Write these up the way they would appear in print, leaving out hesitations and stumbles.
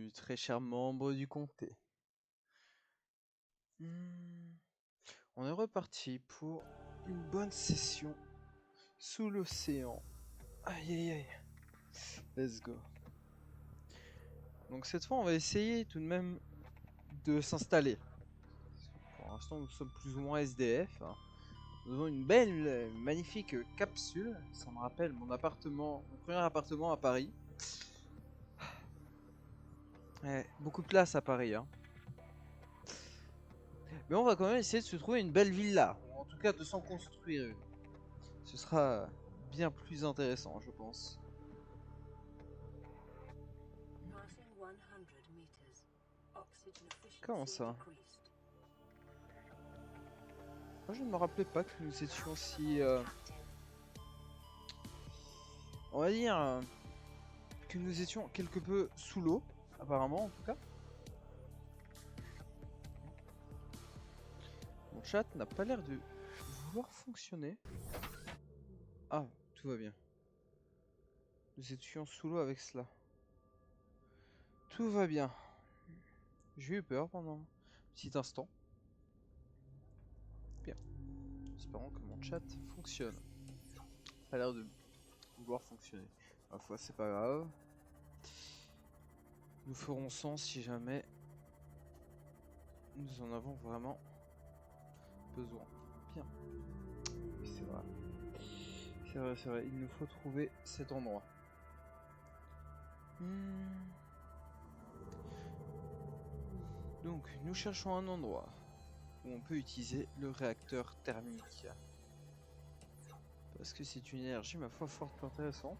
bienvenue, très chers membres du comté. On est reparti pour une bonne session sous l'océan. Aïe aïe aïe. Let's go. Donc cette fois, on va essayer tout de même de s'installer. Pour l'instant, nous sommes plus ou moins SDF. Nous avons une belle, magnifique capsule. Ça me rappelle mon appartement, mon premier appartement à Paris. Ouais, beaucoup de place à Paris, hein. Mais on va quand même essayer de se trouver une belle villa, ou en tout cas de s'en construire une. Ce sera bien plus intéressant, je pense. Comment ça? Moi je ne me rappelais pas que nous étions si... on va dire que nous étions quelque peu sous l'eau, apparemment en tout cas. Mon chat n'a pas l'air de vouloir fonctionner. Ah, tout va bien. Nous étions sous l'eau avec cela. Tout va bien. J'ai eu peur pendant un petit instant. Bien. Espérons que mon chat fonctionne. Ça a l'air de vouloir fonctionner. Ma foi, c'est pas grave. Nous ferons sans si jamais nous en avons vraiment besoin. Bien. C'est vrai. C'est vrai, c'est vrai. Il nous faut trouver cet endroit. Donc, nous cherchons un endroit où on peut utiliser le réacteur thermique. Parce que c'est une énergie, ma foi, fort intéressante.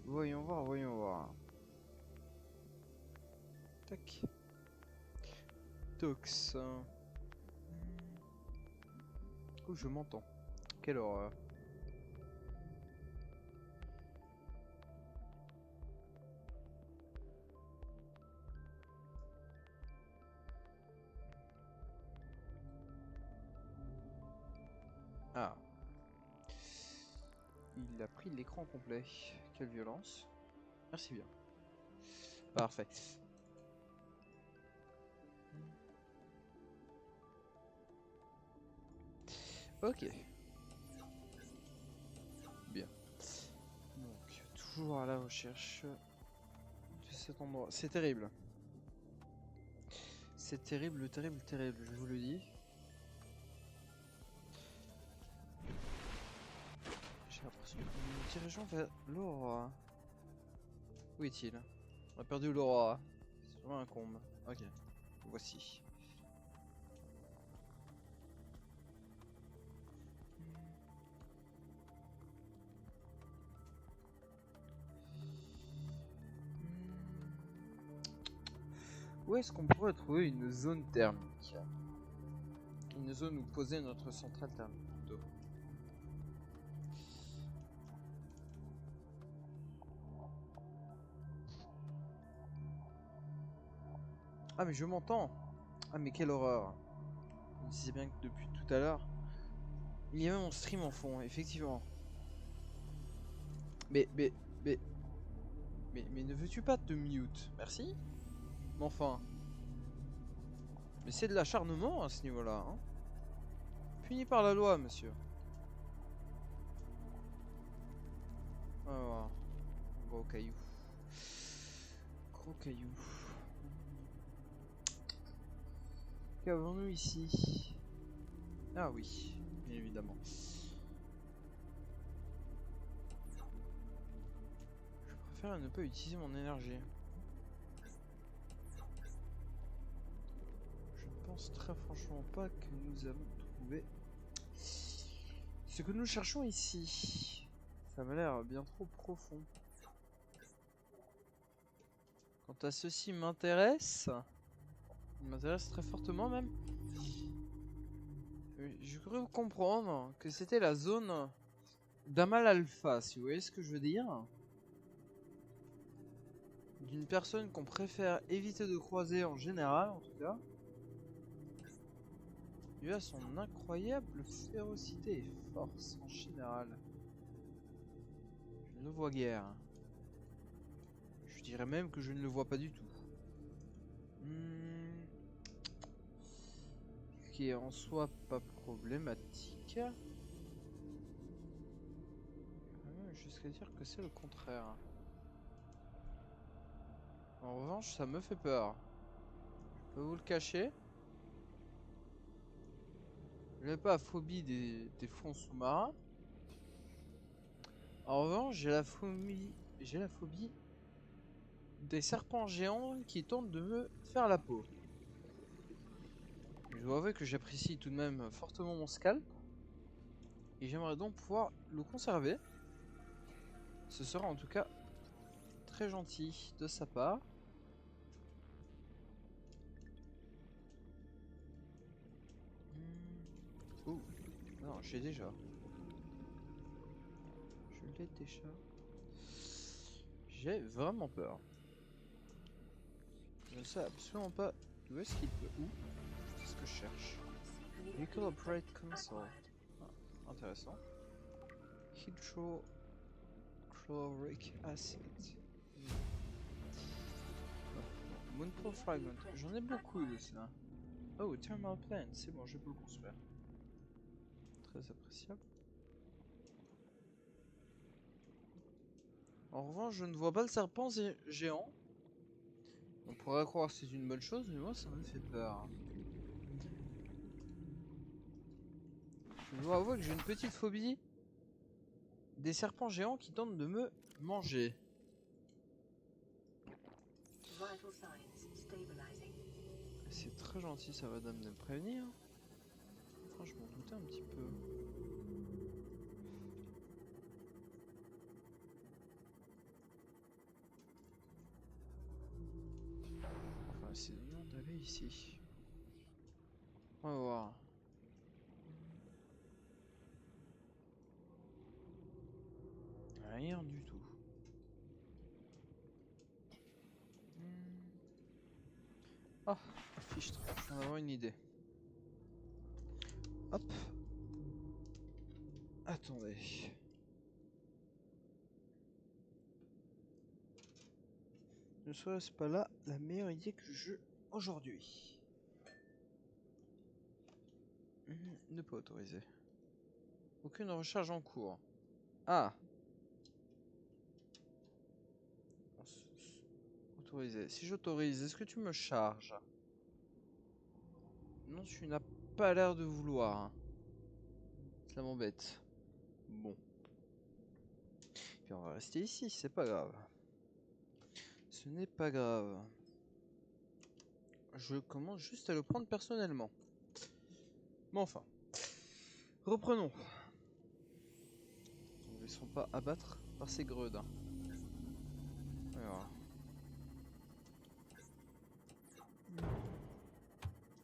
Voyons voir, voyons voir. Tac. Tox. Oh, je m'entends. Quelle horreur. Ah. Il a pris l'écran complet. Quelle violence. Merci bien. Parfait. Ok. Bien. Donc, toujours à la recherche de cet endroit. C'est terrible. C'est terrible, terrible, terrible, je vous le dis. J'ai l'impression que nous dirigeons vers l'Aurora. Où est-il? On a perdu l'Aurora. C'est vraiment un comble. Ok. Voici. Où est-ce qu'on pourrait trouver une zone thermique? Une zone où poser notre centrale thermique plutôt. Ah mais je m'entends. Ah mais quelle horreur. Je disais bien que depuis tout à l'heure, il y avait mon stream en fond, effectivement. Mais ne veux-tu pas te mute? Merci. Mais enfin. Mais c'est de l'acharnement à ce niveau-là, hein. Puni par la loi, monsieur. Alors, gros caillou. Gros caillou. Qu'avons-nous ici? Ah oui, bien évidemment. Je préfère ne pas utiliser mon énergie. Je ne pense très franchement pas que nous avons trouvé ce que nous cherchons ici. Ça m'a l'air bien trop profond. Quant à ceci m'intéresse. Il m'intéresse très fortement même. Je crois comprendre que c'était la zone d'Amal Alpha, si vous voyez ce que je veux dire. D'une personne qu'on préfère éviter de croiser en général, en tout cas. dû à son incroyable férocité et force en général. Je ne le vois guère. Je dirais même que je ne le vois pas du tout. Ce qui est en soi pas problématique. Jusqu'à dire que c'est le contraire. En revanche, ça me fait peur. Je peux vous le cacher. Je n'ai pas la phobie des fonds sous-marins. En revanche, j'ai la phobie des serpents géants qui tentent de me faire la peau. Je dois avouer que j'apprécie tout de même fortement mon scalp. Et j'aimerais donc pouvoir le conserver. Ce sera en tout cas très gentil de sa part. Oh, non, j'ai déjà. Je l'ai déjà. J'ai vraiment peur. Je ne sais absolument pas d'où est-ce qu'il peut. Où? C'est ce que je cherche. Vehicle Operate Console. Ah, intéressant. Hydrochloric acid. Moonpool Fragment. J'en ai beaucoup de ça. Oh, Thermal Plant. C'est bon, je peux le construire. Très appréciable. En revanche, je ne vois pas le serpent géant. On pourrait croire que c'est une bonne chose, mais moi ça me fait peur. Je dois avouer que j'ai une petite phobie des serpents géants qui tentent de me manger. C'est très gentil, ça va de me prévenir. Enfin, je m'en doutais un petit peu. Enfin, essayons d'aller ici. On va voir. Rien du tout. Ah, fiche, je viens d'avoir une idée. Hop. Attendez. Ne serait-ce pas là la meilleure idée que je aujourd'hui? Ne pas autoriser. Aucune recharge en cours. Ah. Autoriser. Si j'autorise, est-ce que tu me charges? Non, tu n'as pas l'air de vouloir. Ça m'embête. Bon. Puis on va rester ici, c'est pas grave. Ce n'est pas grave. Je commence juste à le prendre personnellement. Mais enfin. Reprenons. Ne nous laissons pas abattre par ces gredins. Alors.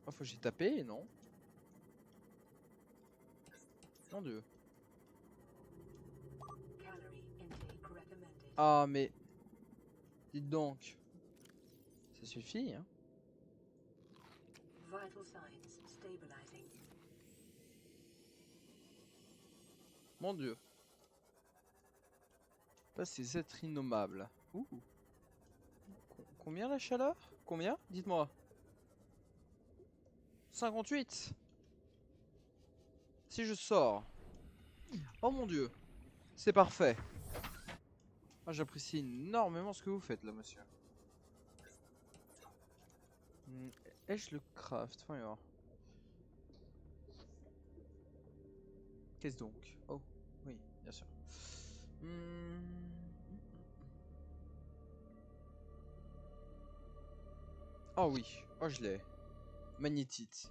Oh, faut que j'ai tapé, non? Mon dieu. Ah, mais... Dites donc. Ça suffit, hein? Mon dieu. Pas ces êtres innommables. Ouh. Combien la chaleur? Combien? Dites-moi. 58. Si je sors. Oh mon dieu. C'est parfait. Ah, j'apprécie énormément ce que vous faites là, monsieur. Ai-je le craft? Voyons voir. Qu'est-ce donc? Oh, oui, bien sûr. Oh oui, oh je l'ai. Magnétite.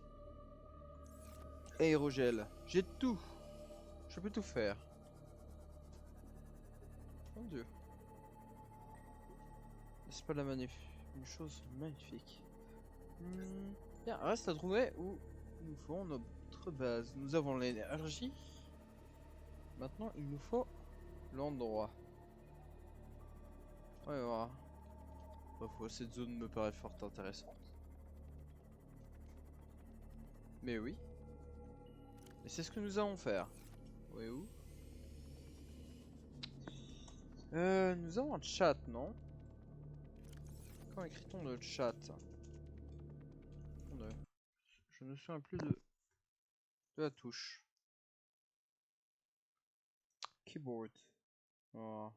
Aérogel. J'ai tout. Je peux tout faire. Mon dieu. N'est-ce pas une chose magnifique? Bien, reste à trouver où nous ferons notre base. Nous avons l'énergie. Maintenant, il nous faut l'endroit. Ouais, voilà. Cette zone me paraît fort intéressante. Mais oui. Et c'est ce que nous allons faire. Oui, où? Nous avons un chat, non? Quand écrit-on le chat? Je ne me souviens plus de la touche. Keyboard. Oh.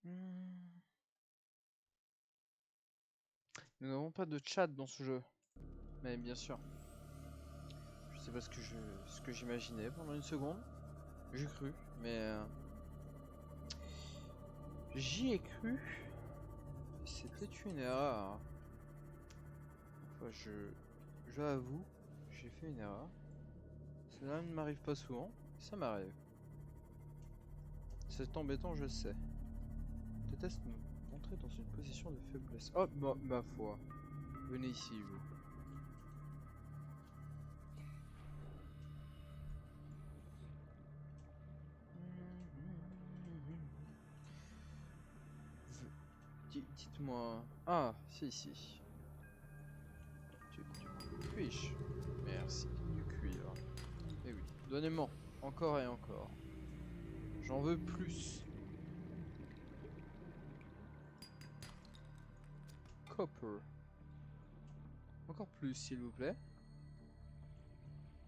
Nous n'avons pas de chat dans ce jeu. Mais bien sûr. Je sais pas ce que j'imaginais pendant une seconde. J'ai cru, mais j'y ai cru. C'était une erreur. Enfin, je avoue, j'ai fait une erreur. Cela ne m'arrive pas souvent, ça m'arrive. C'est embêtant, je sais. Je déteste me montrer dans une position de faiblesse. Oh, ma foi. Venez ici, vous. Dites-moi... Ah, si. Puis-je? Merci, du cuivre. Eh oui, donnez-moi. Encore et encore. J'en veux plus. Copper. Encore plus, s'il vous plaît.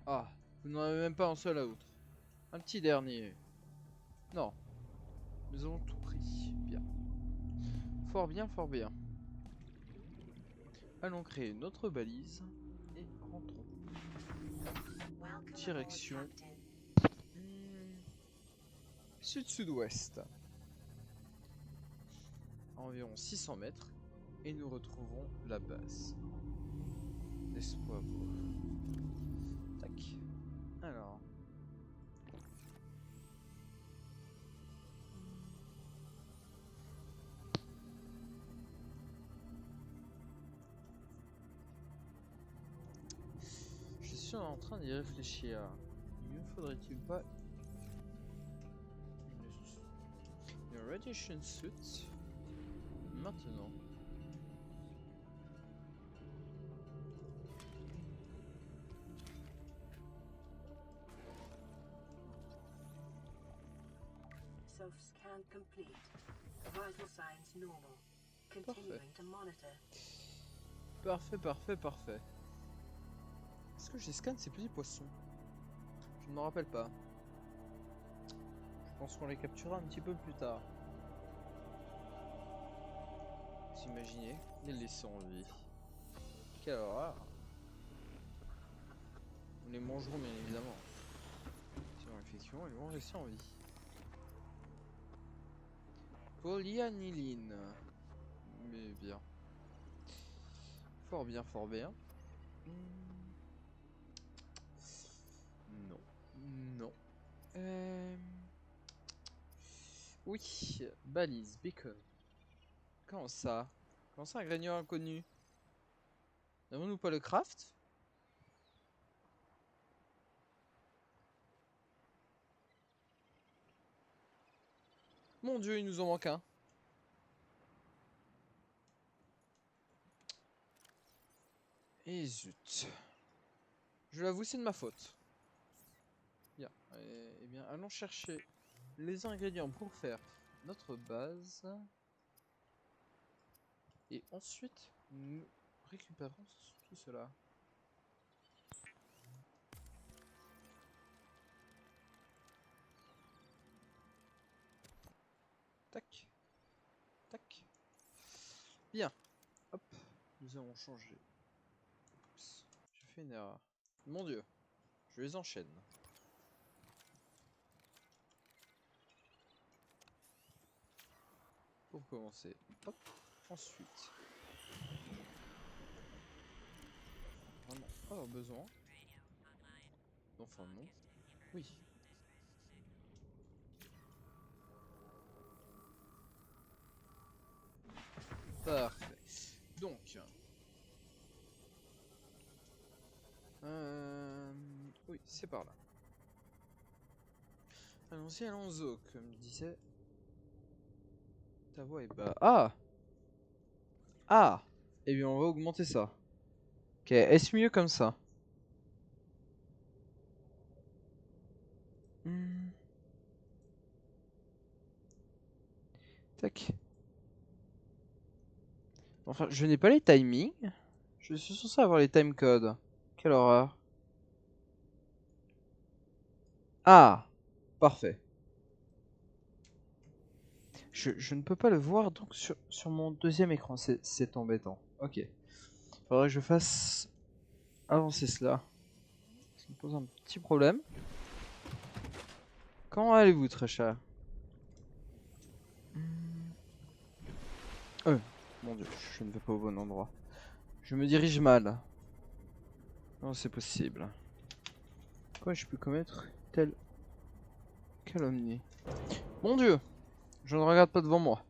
Ah, vous n'en avez même pas un seul autre. Un petit dernier. Non. Nous avons tout pris. Bien. Fort bien, fort bien. Allons créer notre balise et rentrons. Direction sud-sud-ouest. Environ 600 mètres et nous retrouverons la base. L'espoir. Tac. Alors. Je suis en train d'y réfléchir. Ne faudrait-il pas une radiation suit maintenant? Self-scan complete. Vital signs normal. Continuing to monitor. Parfait. Est-ce que j'ai scanné ces petits poissons? Je ne me rappelle pas. Je pense qu'on les capturera un petit peu plus tard. Vous imaginez les laisser en vie. Quelle horreur. Nous les mangerons bien évidemment. Sinon effectivement ils vont rester en vie. Polyaniline. Mais bien. Fort bien. Non. Oui, balise, beacon. Comment ça un ingrédient inconnu? N'avons-nous pas le craft? Mon dieu, il nous en manque un. Et zut. Je l'avoue, c'est de ma faute. Bien. Eh bien, allons chercher les ingrédients pour faire notre base. Et ensuite, nous récupérons tout cela. Tac. Bien. Hop. Nous allons changer. Oups. J'ai fait une erreur. Mon dieu. Je les enchaîne. Pour commencer. Hop. Ensuite. Vraiment pas avoir besoin. Enfin non. Oui. Parfait. Donc. Oui, c'est par là. Allons-y, comme disait. Ta voix est bas. Ah. Eh bien, on va augmenter ça. Ok, est-ce mieux comme ça? Tac. Enfin, je n'ai pas les timings. Je suis censé avoir les timecodes. Quelle horreur. Ah, parfait. Je ne peux pas le voir donc sur mon deuxième écran. C'est embêtant. Ok. Faudrait que je fasse avancer cela. Ça me pose un petit problème. Comment allez-vous, très cher? Mon dieu, je ne vais pas au bon endroit. Je me dirige mal. Non, c'est possible. Quoi, je peux commettre telle calomnie? Mon dieu, je ne regarde pas devant moi.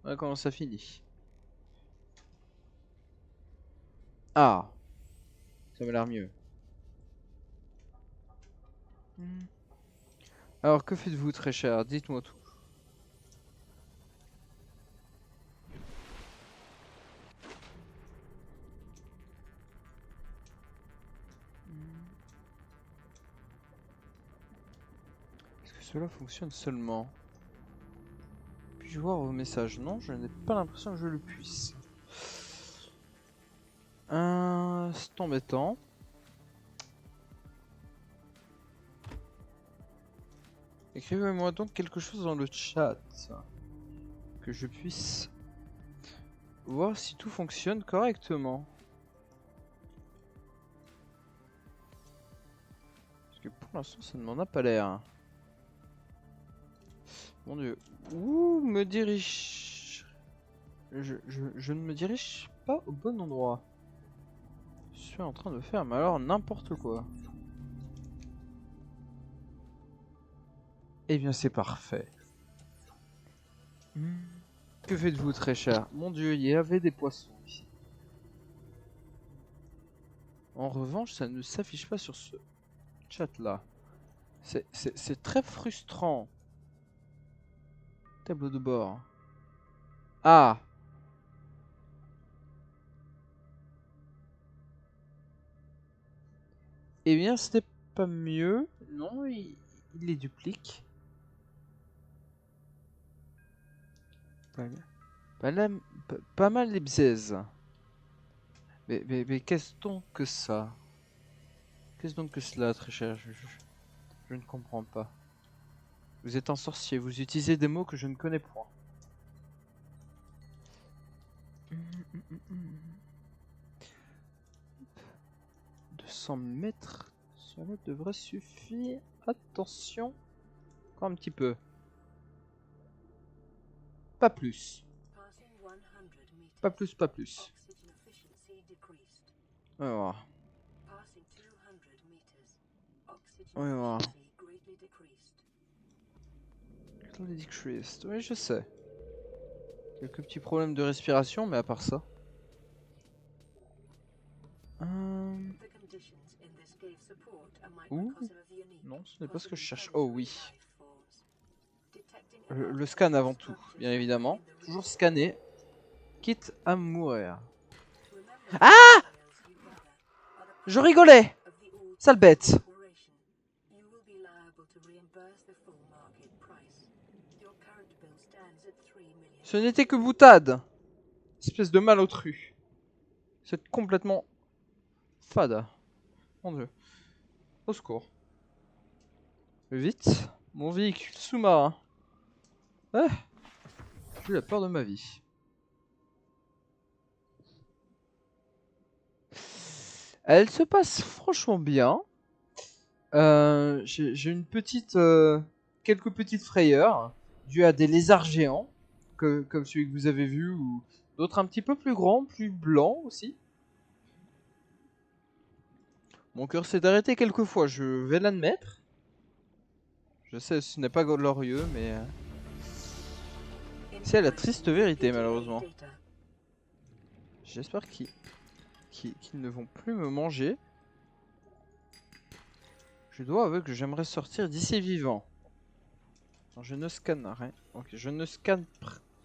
Voilà comment ça finit. Ah, ça m'a l'air mieux. Alors, que faites-vous, très cher? Dites-moi tout. Est-ce que cela fonctionne seulement? Puis-je voir vos messages? Non, je n'ai pas l'impression que je le puisse. C'est embêtant. Écrivez-moi donc quelque chose dans le chat. Que je puisse voir si tout fonctionne correctement. Parce que pour l'instant, ça ne m'en a pas l'air. Mon dieu. Où me dirige... Je ne me dirige pas au bon endroit. Je suis en train de faire, mais alors n'importe quoi. Eh bien, c'est parfait. Que faites-vous, très cher? Mon dieu, il y avait des poissons ici. En revanche, ça ne s'affiche pas sur ce chat-là. C'est très frustrant. Tableau de bord. Ah! Eh bien, c'était pas mieux. Non, il les duplique. Pas mal les bzaises. Mais qu'est-ce donc que ça? Qu'est-ce donc que cela, très cher? Je ne comprends pas. Vous êtes un sorcier, vous utilisez des mots que je ne connais point. 200 mètres, cela devrait suffire. Attention, encore un petit peu. Pas plus. Pas plus, pas plus. On va voir. On va voir. Decreased. Oui, je sais. Quelques petits problèmes de respiration, mais à part ça. Où? Non, ce n'est pas ce que je cherche. Oh oui. Le scan avant tout, bien évidemment. Toujours scanner. Quitte à mourir. Ah! Je rigolais! Sale bête! Ce n'était que boutade! Espèce de malotru. C'est complètement fade. Mon dieu. Au secours. Vite, mon véhicule sous-marin. Ah, j'ai eu la peur de ma vie. Elle se passe franchement bien. J'ai une petite, quelques petites frayeurs dues à des lézards géants, comme celui que vous avez vu, ou d'autres un petit peu plus grands, plus blancs aussi. Mon cœur s'est arrêté quelques fois, je vais l'admettre. Je sais, ce n'est pas glorieux, mais c'est la triste vérité, malheureusement. J'espère qu'ils ne vont plus me manger. Je dois avouer que j'aimerais sortir d'ici vivant. Non, je ne scanne rien. Ok, je ne scanne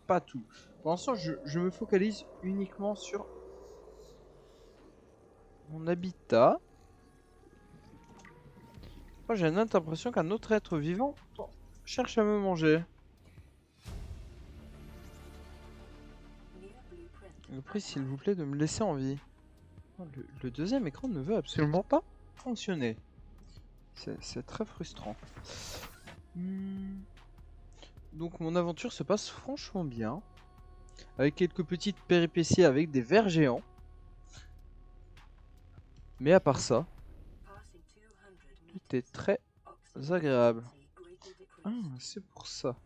pas tout. Pour l'instant, je me focalise uniquement sur mon habitat. Moi j'ai une impression qu'un autre être vivant cherche à me manger. Je vous prie s'il vous plaît de me laisser en vie. Le deuxième écran ne veut absolument pas fonctionner. C'est très frustrant. Donc mon aventure se passe franchement bien. Avec quelques petites péripéties avec des vers géants. Mais à part ça, tout est très agréable. Ah, c'est pour ça.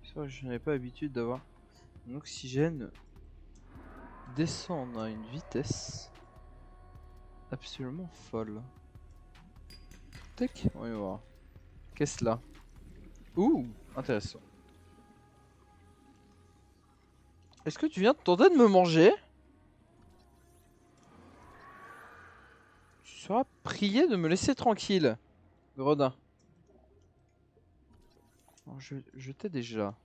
C'est vrai que je n'avais pas l'habitude d'avoir un oxygène descendre à une vitesse absolument folle. Tac, on va voir. Qu'est-ce là? Ouh, intéressant. Est-ce que tu viens de tenter de me manger? Tu seras prié de me laisser tranquille, gredin. Alors, je t'ai déjà.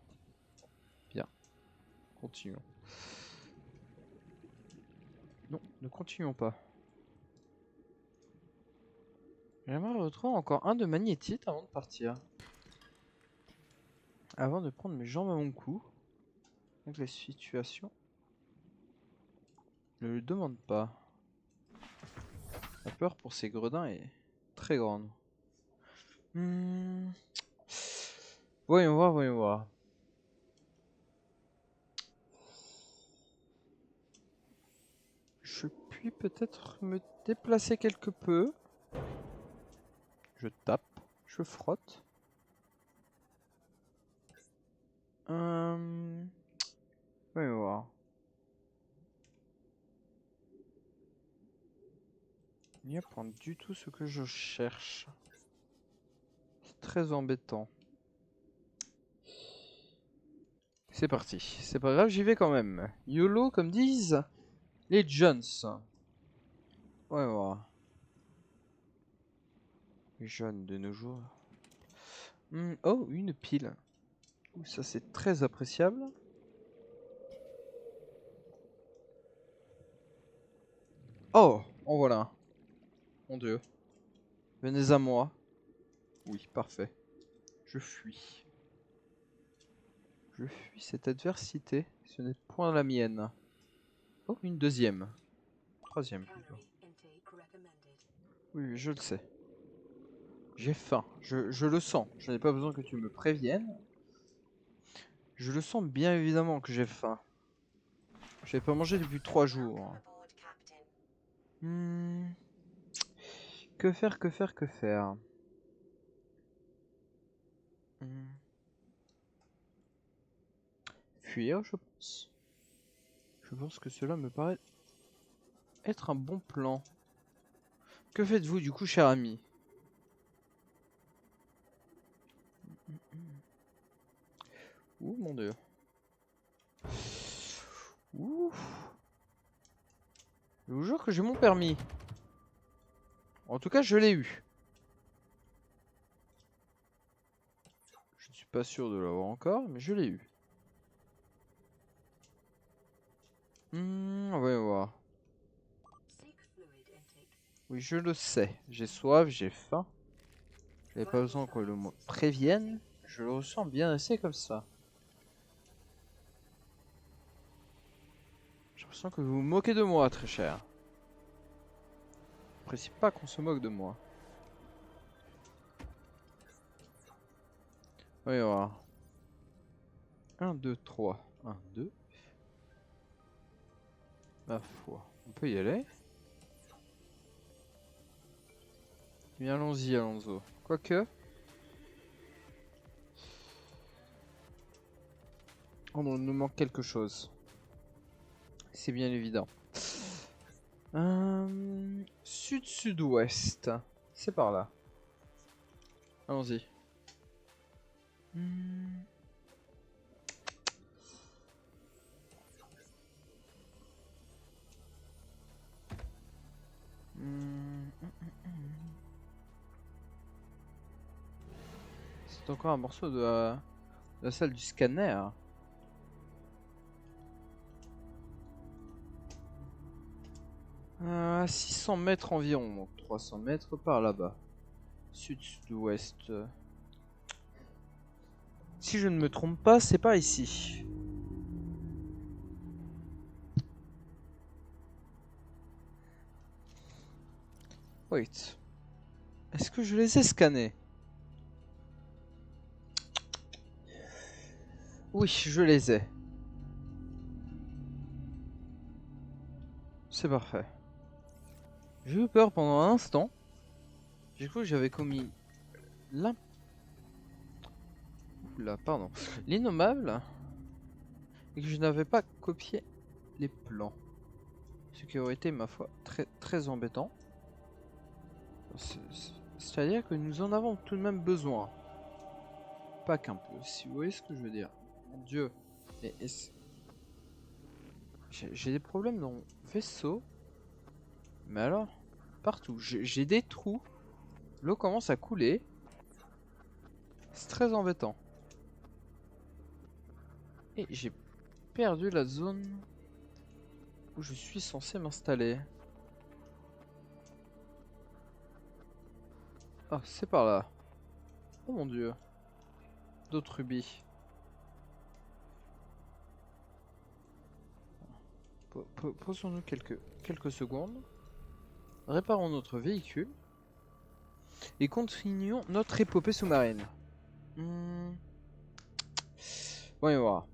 Bien. Continuons. Non, ne continuons pas. J'aimerais retrouver encore un de magnétite avant de partir. Avant de prendre mes jambes à mon cou. Donc la situation ne le demande pas. La peur pour ces gredins est très grande. Voyons voir, voyons voir. Je puis peut-être me déplacer quelque peu. Je tape, je frotte. Voyons voir. Il n'y a pas du tout ce que je cherche. C'est très embêtant. C'est parti. C'est pas grave, j'y vais quand même. YOLO, comme disent les Jones. Ouais, voilà. Les jeunes de nos jours. Oh, une pile. Ça, c'est très appréciable. Oh, en voilà un. Mon Dieu. Venez à moi. Oui, parfait. Je fuis. Je fuis cette adversité. Ce n'est point la mienne. Oh, une deuxième. Troisième plutôt. Oui, je le sais. J'ai faim. Je le sens. Je n'ai pas besoin que tu me préviennes. Je le sens bien évidemment que j'ai faim. Je n'ai pas mangé depuis 3 jours. Que faire, que faire, que faire? Fuir, je pense. Je pense que cela me paraît être un bon plan. Que faites-vous du coup, cher ami? Ouh, mon Dieu. Ouh. Je vous jure que j'ai mon permis. En tout cas, je l'ai eu. Je ne suis pas sûr de l'avoir encore, mais je l'ai eu. On va y voir. Oui, je le sais. J'ai soif, j'ai faim. Je n'avais pas besoin qu'on le prévienne. Je le ressens bien assez comme ça. J'ai l'impression que vous vous moquez de moi, très cher. J'apprécie pas qu'on se moque de moi. Oui, voilà. 1, 2, 3. 1, 2. Ma foi. On peut y aller. Bien, allons-y, Alonso. Quoique. Oh non, il nous manque quelque chose. C'est bien évident. Sud-sud-ouest. C'est par là. Allons-y. C'est encore un morceau de la salle du scanner. À 600 mètres environ, donc 300 mètres par là-bas. Sud-ouest. Si je ne me trompe pas, c'est par ici. Wait. Est-ce que je les ai scannés? Oui, je les ai. C'est parfait. J'ai eu peur pendant un instant. J'ai cru que j'avais commis l'innommable et que je n'avais pas copié les plans. Ce qui aurait été, ma foi, très embêtant. C'est-à-dire que nous en avons tout de même besoin. Pas qu'un peu, si vous voyez ce que je veux dire. Mon Dieu. J'ai des problèmes dans mon vaisseau. Mais alors, partout. J'ai des trous. L'eau commence à couler. C'est très embêtant. Et j'ai perdu la zone où je suis censé m'installer. Ah, c'est par là. Oh mon Dieu. D'autres rubis. Posons-nous quelques secondes. Réparons notre véhicule. Et continuons notre épopée sous-marine. Voyons voir.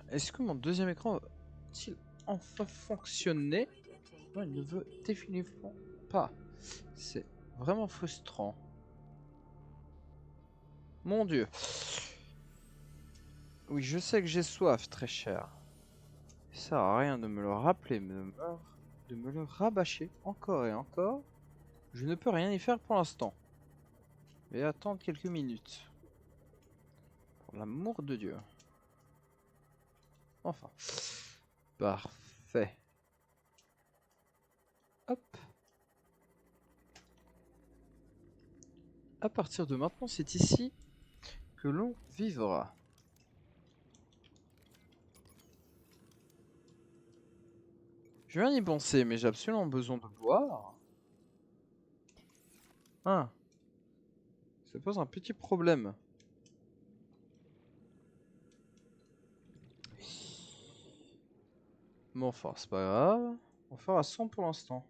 Est-ce que mon deuxième écran va-t-il enfin fonctionner? Non, il ne veut définitivement pas. C'est vraiment frustrant. Mon Dieu. Oui, je sais que j'ai soif, très cher. Ça sert à rien de me le rappeler, de me le rabâcher encore et encore. Je ne peux rien y faire pour l'instant. Je vais attendre quelques minutes. Pour l'amour de Dieu. Enfin. Parfait. Hop. À partir de maintenant, c'est ici que l'on vivra. Je viens d'y penser, mais j'ai absolument besoin de boire. Ah. Ça pose un petit problème. Bon, enfin, c'est pas grave. On va faire à 100 pour l'instant.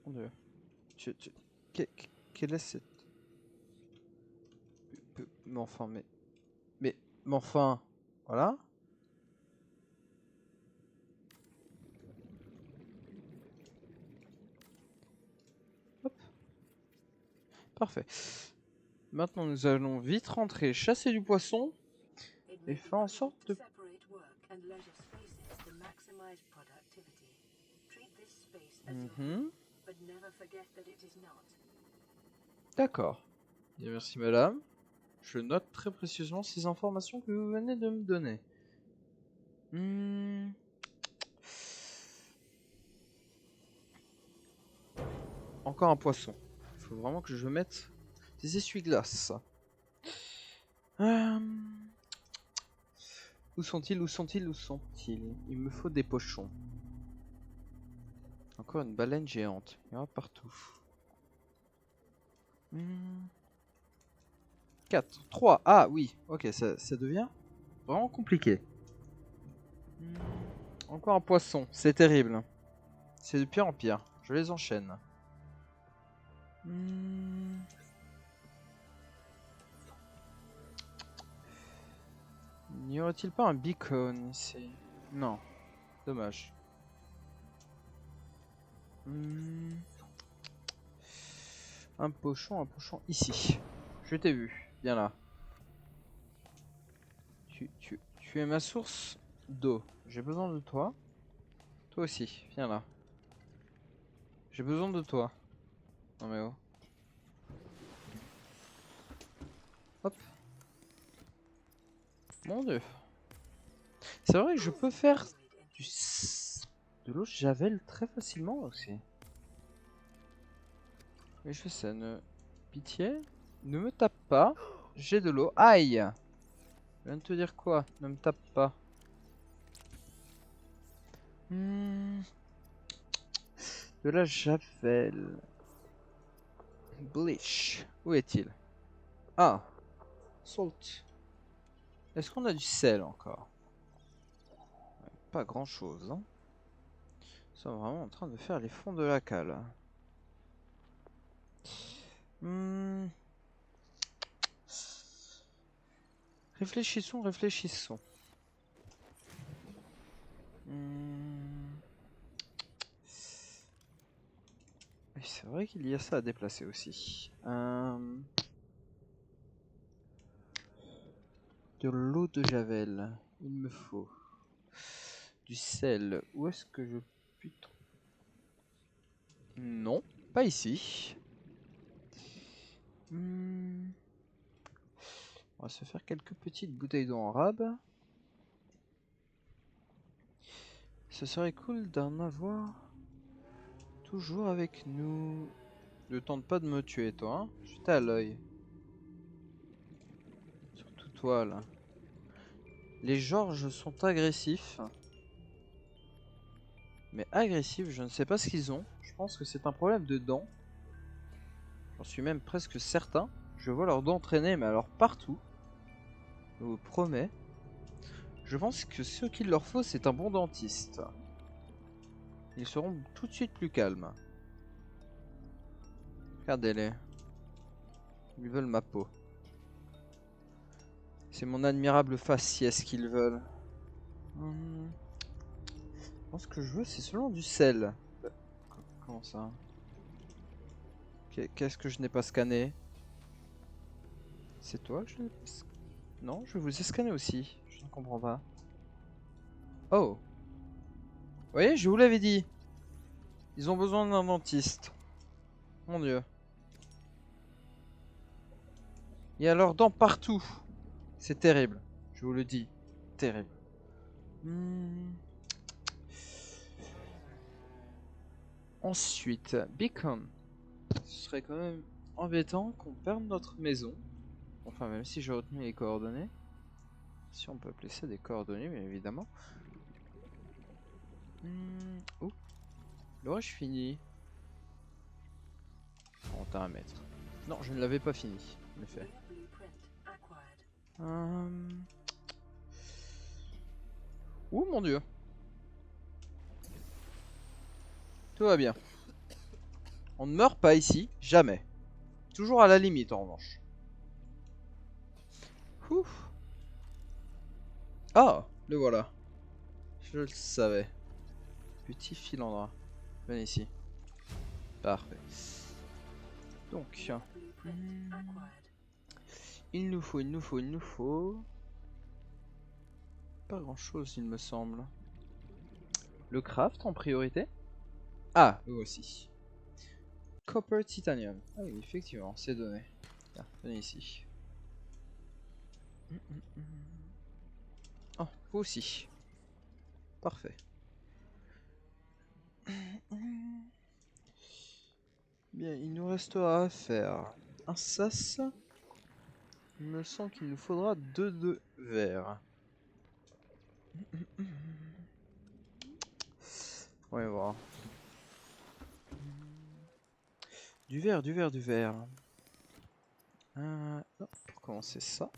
Mon Dieu. Quelle est cette... Mais enfin, mais enfin... Voilà. Hop. Parfait. Maintenant, nous allons vite rentrer, chasser du poisson et faire en sorte de... D'accord. Bien, merci madame. Je note très précieusement ces informations que vous venez de me donner. Encore un poisson. Il faut vraiment que je mette des essuie-glaces. Où sont-ils? Où sont-ils? Où sont-ils? Il me faut des pochons. Encore une baleine géante. Il y en a partout. 4, 3. Ah oui, ok, ça devient vraiment compliqué. Encore un poisson, c'est terrible. C'est de pire en pire. Je les enchaîne. N'y aurait-il pas un beacon ici? Non. Dommage. Un pochon ici. Je t'ai vu. Viens là. Tu es ma source d'eau. J'ai besoin de toi. Toi aussi. Viens là. J'ai besoin de toi. Non mais oh. Hop. Mon Dieu. C'est vrai que je peux faire de l'eau de javel très facilement aussi. Mais je fais ça. Pitié. Ne me tape pas. J'ai de l'eau. Aïe. Je viens de te dire quoi? Ne me tape pas. De la javel. Bleach. Où est-il? Ah, salt. Est-ce qu'on a du sel encore? Pas grand-chose, hein. Nous sommes vraiment en train de faire les fonds de la cale. Réfléchissons, réfléchissons. Oui, c'est vrai qu'il y a ça à déplacer aussi. De l'eau de javel, il me faut. Du sel, où est-ce que je puis trouver? Non, pas ici. On va se faire quelques petites bouteilles d'eau en rab. Ce serait cool d'en avoir toujours avec nous. Ne tente pas de me tuer, toi, hein. Je t'ai à l'œil. Surtout toi, là. Les Georges sont agressifs. Mais agressifs, je ne sais pas ce qu'ils ont. Je pense que c'est un problème de dents. J'en suis même presque certain. Je vois leurs dents traîner, mais alors partout. Je vous promets. Je pense que ce qu'il leur faut, c'est un bon dentiste. Ils seront tout de suite plus calmes. Regardez-les. Ils veulent ma peau. C'est mon admirable faciès qu'ils veulent. Je pense que je veux, c'est seulement du sel. Comment ça? Qu'est-ce que je n'ai pas scanné? C'est toi que je n'ai pas scanné? Non, je vous ai scanné aussi. Je ne comprends pas. Oh! Vous voyez, je vous l'avais dit. Ils ont besoin d'un dentiste. Mon Dieu. Il y a leurs dents partout. C'est terrible. Je vous le dis. Terrible. Ensuite, Beacon. Ce serait quand même embêtant qu'on perde notre maison. Enfin, même si j'ai retenu les coordonnées. Si on peut appeler ça des coordonnées, bien évidemment. Oh, l'aurais-je fini? On t'a à mettre. Non, je ne l'avais pas fini, en effet. Ouh, mon Dieu. Tout va bien. On ne meurt pas ici, jamais. Toujours à la limite, en revanche. Ouf. Ah, le voilà. Je le savais. Petit filandra. Venez ici. Parfait. Donc, il nous faut. Pas grand chose, il me semble. Le craft en priorité. Ah, le voici. Copper Titanium. Ah oui, effectivement, c'est donné. Tiens, venez ici. Oh, vous aussi. Parfait. Bien, il nous restera à faire un sas. Il me semble qu'il nous faudra 2 verres. On va voir. Du verre. Pour commencer ça.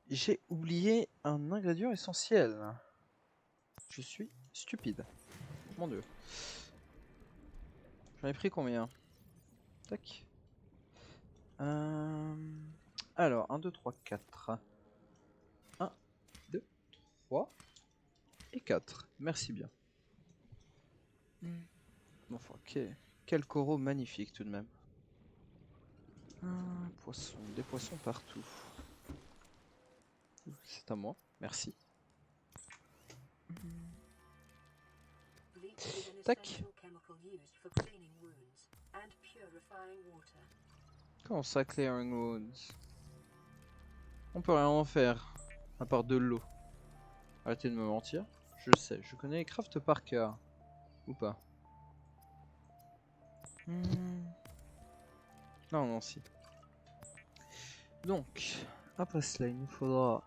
J'ai oublié un ingrédient essentiel. Je suis stupide. Mon Dieu. J'en ai pris combien? Tac. Alors, 1, 2, 3, 4. 1, 2, 3 et 4. Merci bien. Enfin, quel coraux magnifique tout de même. Poisson, des poissons partout. C'est à moi, merci. Tac. Comment ça, clearing wounds? On peut rien en faire, à part de l'eau. Arrêtez de me mentir. Je sais, je connais les crafts par cœur. Ou pas? Non, si. Donc, après cela, il nous faudra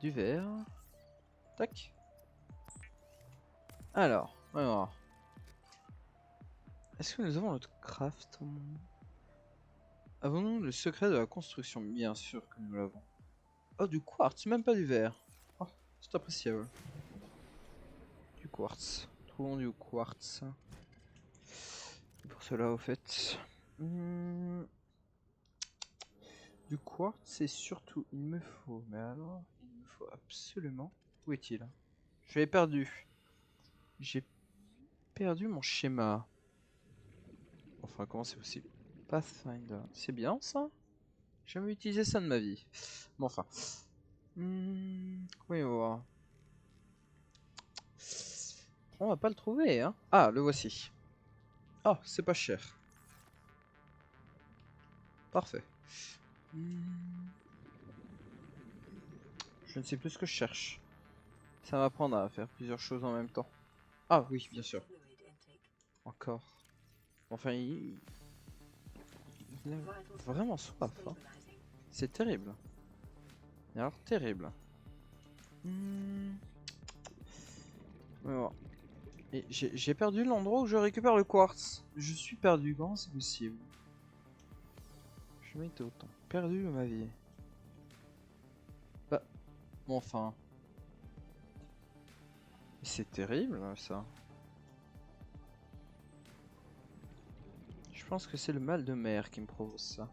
du verre. Tac. Alors, voyons voir. Est-ce que nous avons notre craft? Avons-nous le secret de la construction? Bien sûr que nous l'avons. Oh, du quartz, même pas du verre. Oh, c'est appréciable. Du quartz. Trouvons du quartz. Pour cela, au fait. Du quartz, c'est surtout, il me faut. Mais alors, il me faut absolument. Où est-il? Je l'ai perdu. J'ai perdu mon schéma. Enfin, comment c'est possible? Pathfinder. C'est bien ça? J'ai jamais utilisé ça de ma vie. Bon, enfin. Voyons voir. On va pas le trouver, hein? Ah, le voici. Oh, c'est pas cher. Parfait. Je ne sais plus ce que je cherche. Ça va m'apprendre à faire plusieurs choses en même temps. Ah oui, bien sûr. Encore. Enfin, il a vraiment soif. Hein. C'est terrible. Alors, terrible. Voilà. Et j'ai perdu l'endroit où je récupère le quartz. Je suis perdu. Comment c'est possible? Je m'étais autant perdu de ma vie. Bah, bon, enfin. C'est terrible ça. Je pense que c'est le mal de mer qui me provoque ça.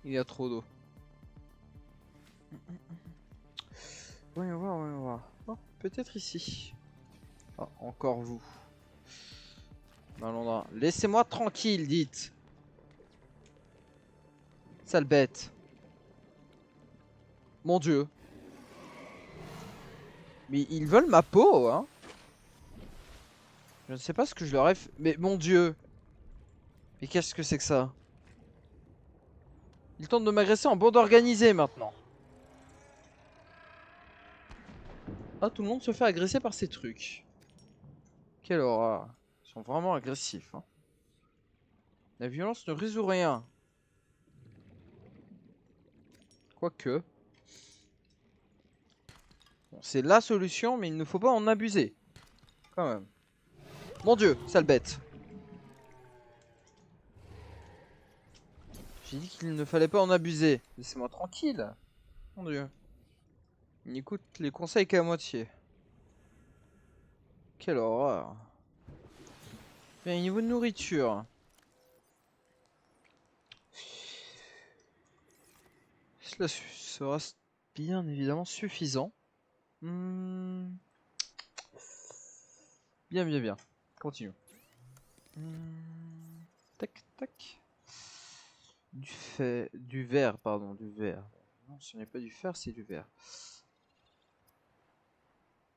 Il y a trop d'eau. Voyons voir, voyons voir. Oh, peut-être ici. Oh, encore vous. Malandrin. Laissez-moi tranquille, dites. Sale bête. Mon dieu. Mais ils veulent ma peau, hein. Je ne sais pas ce que je leur ai fait. Mais mon dieu. Mais qu'est-ce que c'est que ça? Ils tentent de m'agresser en bande organisée maintenant. Ah, tout le monde se fait agresser par ces trucs. Quelle horreur. Ils sont vraiment agressifs. Hein. La violence ne résout rien. Quoique. Bon, c'est la solution, mais il ne faut pas en abuser. Quand même. Mon dieu, sale bête. J'ai dit qu'il ne fallait pas en abuser. Laissez-moi tranquille. Mon dieu. Il n'écoute les conseils qu'à moitié. Quelle horreur. Bien, niveau de nourriture. Cela sera bien évidemment suffisant. Bien, bien, bien. Continuons. Tac, tac. Du verre, pardon, du verre. Non, ce n'est pas du fer, c'est du verre.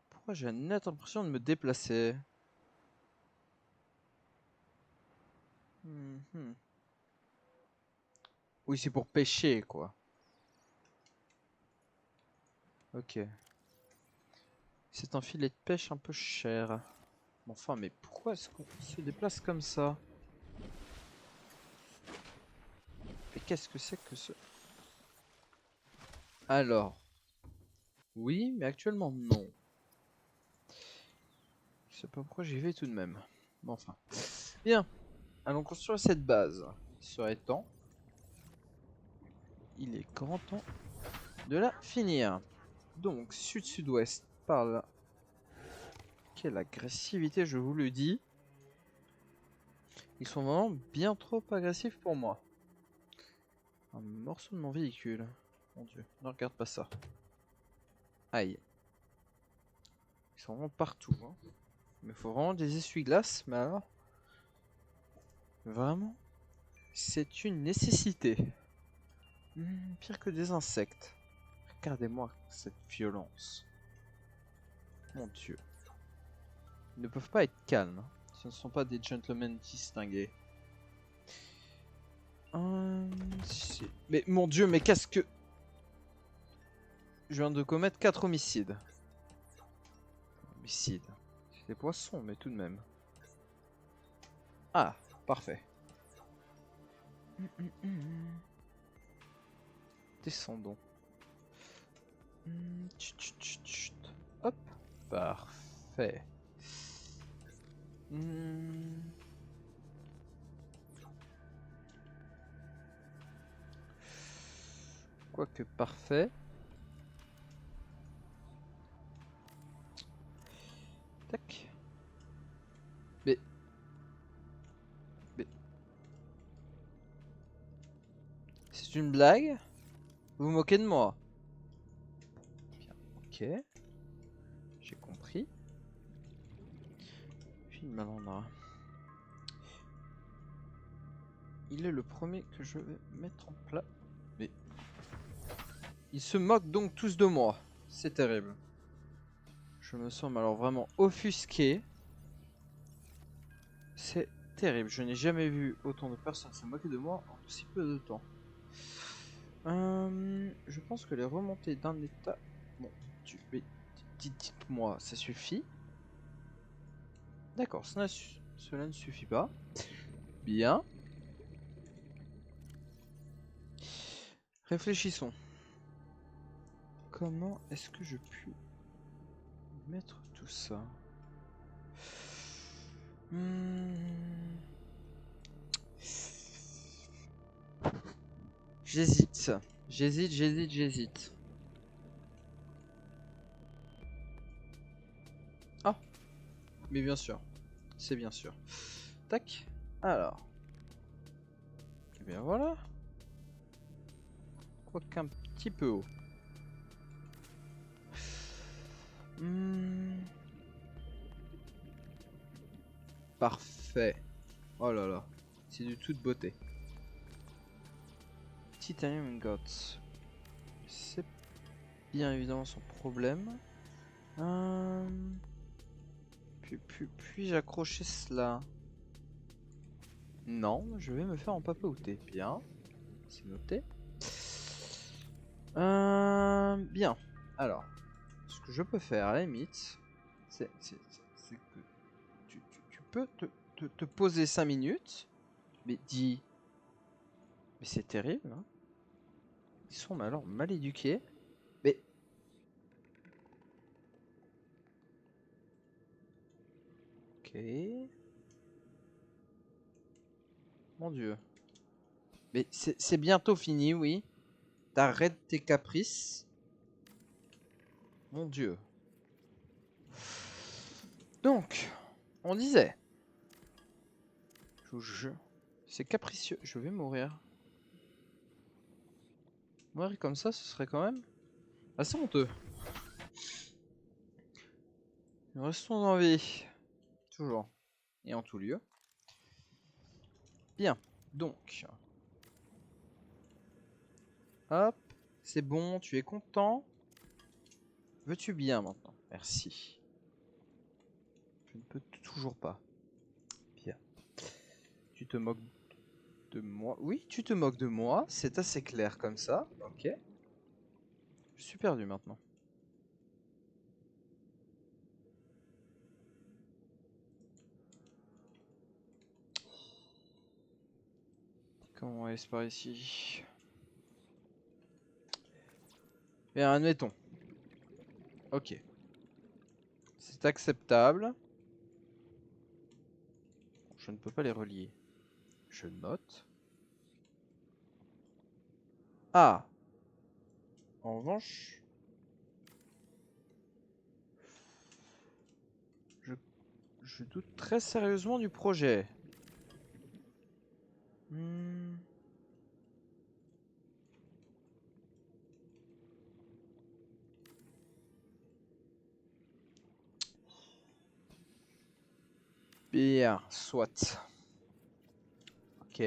Pourquoi j'ai une nette impression de me déplacer? Oui, c'est pour pêcher, quoi. Ok. C'est un filet de pêche un peu cher. Enfin, mais pourquoi est-ce qu'on se déplace comme ça? Et qu'est-ce que c'est que ce... Alors... Oui, mais actuellement non. Je sais pas pourquoi j'y vais tout de même. Bon, enfin. Bien. Allons construire cette base. Il serait temps. Il est grand temps de la finir. Donc, sud-sud-ouest, par là. Quelle agressivité, je vous le dis. Ils sont vraiment bien trop agressifs pour moi. Un morceau de mon véhicule. Mon dieu, ne regarde pas ça. Aïe. Ils sont vraiment partout. Hein. Il me faut vraiment des essuie-glaces, mais alors... Vraiment, c'est une nécessité. Pire que des insectes. Regardez-moi cette violence. Mon dieu. Ils ne peuvent pas être calmes. Hein. Ce ne sont pas des gentlemen distingués. Mais mon dieu, mais qu'est-ce que... Je viens de commettre 4 homicides. Homicides. C'est des poissons, mais tout de même. Ah, parfait. Descendons. Hop. Parfait. Parfait. Quoique parfait. Tac. Mais... C'est une blague? Vous vous moquez de moi? Bien, ok. J'ai compris. Puis Malandra. Il est le premier que je vais mettre en place. Mais... Ils se moquent donc tous de moi. C'est terrible. Je me sens alors vraiment offusqué. C'est terrible. Je n'ai jamais vu autant de personnes se moquer de moi en si peu de temps. Je pense que les remontées d'un état... Bon, dites-moi, ça suffit? D'accord, cela ne suffit pas. Bien. Réfléchissons. Comment est-ce que je puis mettre tout ça? J'hésite. J'hésite. Ah, mais bien sûr. C'est bien sûr. Tac. Alors. Et bien voilà. Quoiqu'un petit peu haut. Parfait. Oh là là. C'est de toute beauté. Titanium ingots. C'est bien évidemment son problème. Puis-je accrocher cela? Non, je vais me faire en papeauter. Bien. C'est noté. Bien. Alors, ce que je peux faire à la limite, c'est que tu peux te poser 5 minutes, mais dis... Mais c'est terrible, hein. Ils sont alors mal éduqués. Mais... Ok... Mon dieu. Mais c'est bientôt fini, oui. T'arrêtes tes caprices. Mon dieu. Donc, on disait... C'est capricieux. Je vais mourir. Mourir comme ça, ce serait quand même assez honteux. Nous restons en vie. Toujours. Et en tout lieu. Bien. Donc. Hop. C'est bon, tu es content. Veux-tu bien maintenant? Merci. Je ne peux toujours pas. Bien. Tu te moques de moi? Oui, tu te moques de moi. C'est assez clair comme ça. Ok. Je suis perdu maintenant. Comment on va aller par ici? Bien, admettons. Ok. C'est acceptable. Je ne peux pas les relier. Je note. Ah. En revanche... Je doute très sérieusement du projet. Bien, soit. Ok.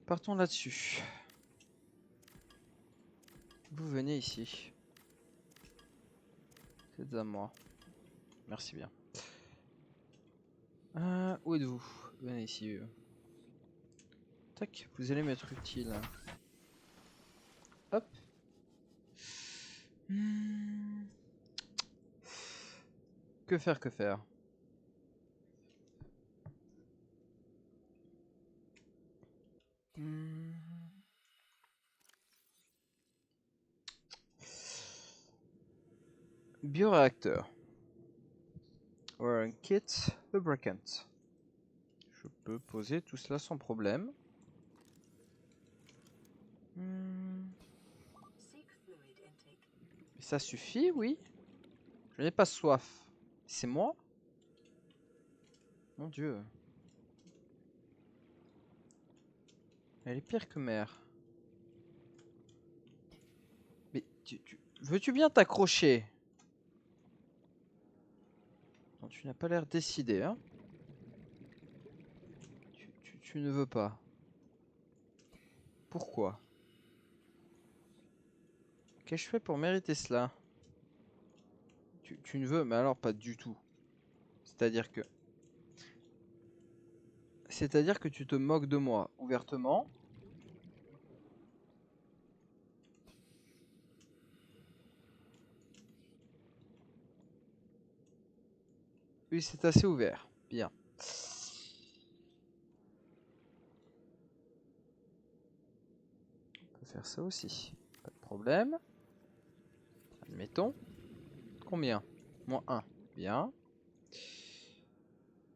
Partons là-dessus. Vous venez ici. C'est à moi. Merci bien. Où êtes-vous? Venez ici. Tac, vous allez m'être utile. Hop. Que faire, que faire? Bioréacteur. Wiring kit, lubricant. Je peux poser tout cela sans problème. Seek fluid intake. Ça suffit, oui. Je n'ai pas soif. C'est moi? Mon Dieu. Elle est pire que mère. Mais veux-tu bien t'accrocher? Non, tu n'as pas l'air décidé, hein? Tu ne veux pas. Pourquoi? Qu'ai-je fait pour mériter cela? Tu ne veux, mais alors pas du tout. C'est-à-dire que... C'est-à-dire que tu te moques de moi, ouvertement. Oui, c'est assez ouvert. Bien. On peut faire ça aussi. Pas de problème. Admettons. Combien? Moins 1. Bien.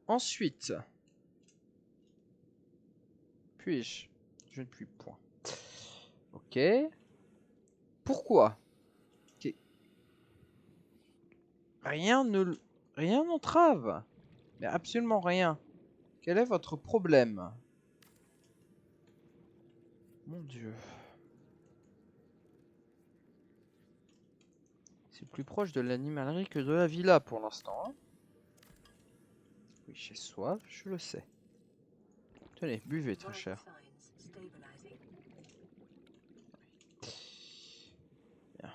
Ensuite. Puis-je? Je ne puis point. Ok. Pourquoi? Rien n'entrave. Mais absolument rien. Quel est votre problème? Mon Dieu. C'est plus proche de l'animalerie que de la villa pour l'instant. Hein. Oui, j'ai soif, je le sais. Tenez, buvez, très Vital cher. signs stabilizing. Bien.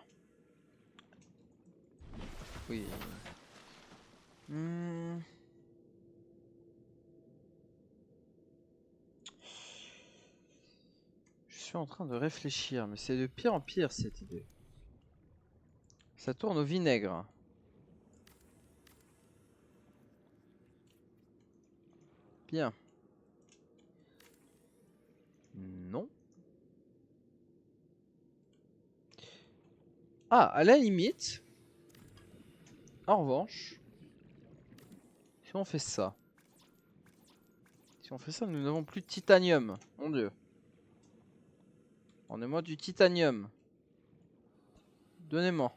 Oui. Je suis en train de réfléchir, mais c'est de pire en pire cette idée. Ça tourne au vinaigre. Bien. Non. Ah, à la limite. En revanche, si on fait ça. Si on fait ça, nous n'avons plus de titanium. Mon Dieu. Donnez-moi du titanium. Donnez-moi.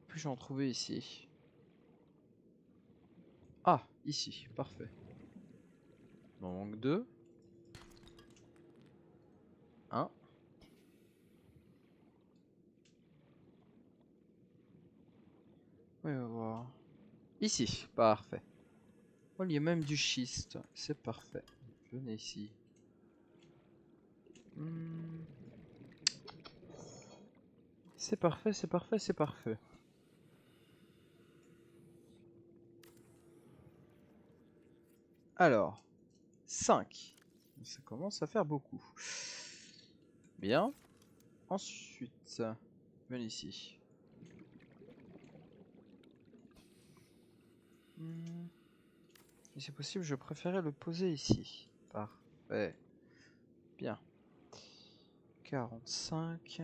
Puis-je en trouver ici? Ah, ici. Parfait. Il m'en manque 2. 1. Oui, on va voir. Ici. Parfait. Oh, il y a même du schiste. C'est parfait. Venez ici. C'est parfait, c'est parfait, c'est parfait. Alors, 5. Ça commence à faire beaucoup. Bien. Ensuite, venez ici. Si c'est possible, je préférais le poser ici. Parfait. Bien. 45.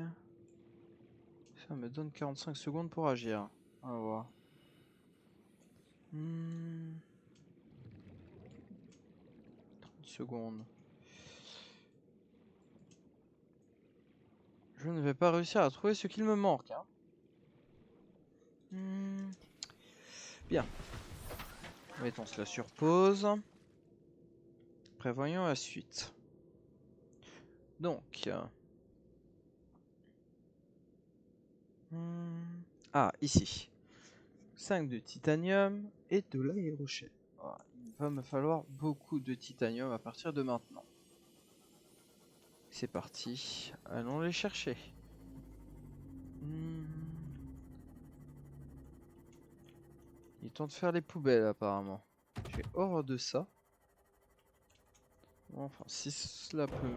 Ça me donne 45 secondes pour agir. On va voir. 30 secondes. Je ne vais pas réussir à trouver ce qu'il me manque. Hein. Bien. Mettons cela sur pause. Prévoyons la suite. Donc. Ah, ici. 5 de titanium et de l'aérochet. Voilà. Il va me falloir beaucoup de titanium à partir de maintenant. C'est parti. Allons les chercher. Il est temps de faire les poubelles apparemment. J'ai horreur de ça. Bon, enfin, si cela peut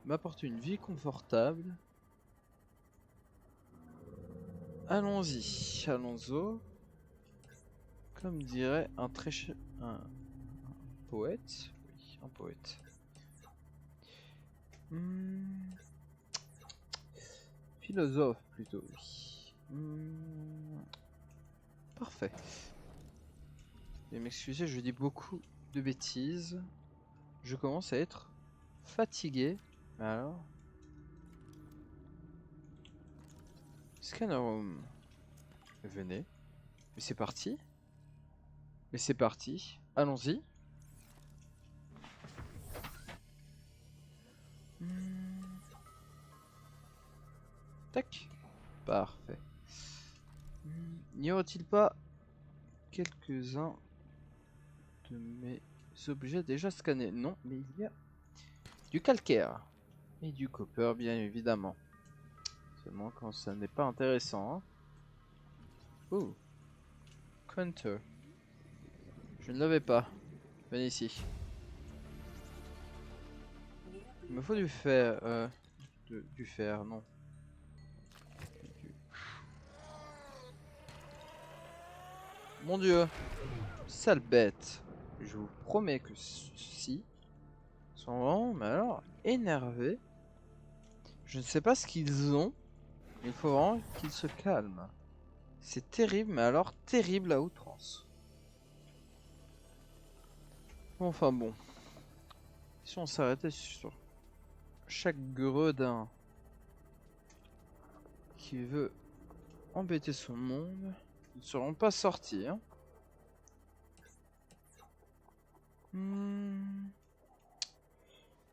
m'apporter une vie confortable. Allons-y, allons-y. Comme dirait un poète. Oui, un poète. Philosophe plutôt, oui. Parfait. Et m'excuser, je dis beaucoup de bêtises. Je commence à être fatigué. Alors. Scanner room. Venez. Mais c'est parti. Mais c'est parti. Allons-y. Tac. Parfait. N'y aurait-il pas quelques-uns de mes objets déjà scannés? Non, mais il y a du calcaire. Et du copper, bien évidemment. Seulement quand ça n'est pas intéressant. Hein. Oh. Counter. Je ne l'avais pas. Venez ici. Il me faut du fer. Du fer, non. Mon dieu. Sale bête. Je vous promets que ceux-ci sont vraiment, mais alors, énervés. Je ne sais pas ce qu'ils ont. Il faut vraiment qu'ils se calment. C'est terrible, mais alors terrible à outrance. Enfin bon. Si on s'arrêtait sur chaque gredin qui veut embêter son monde, ils ne seront pas sortis. Hein. Il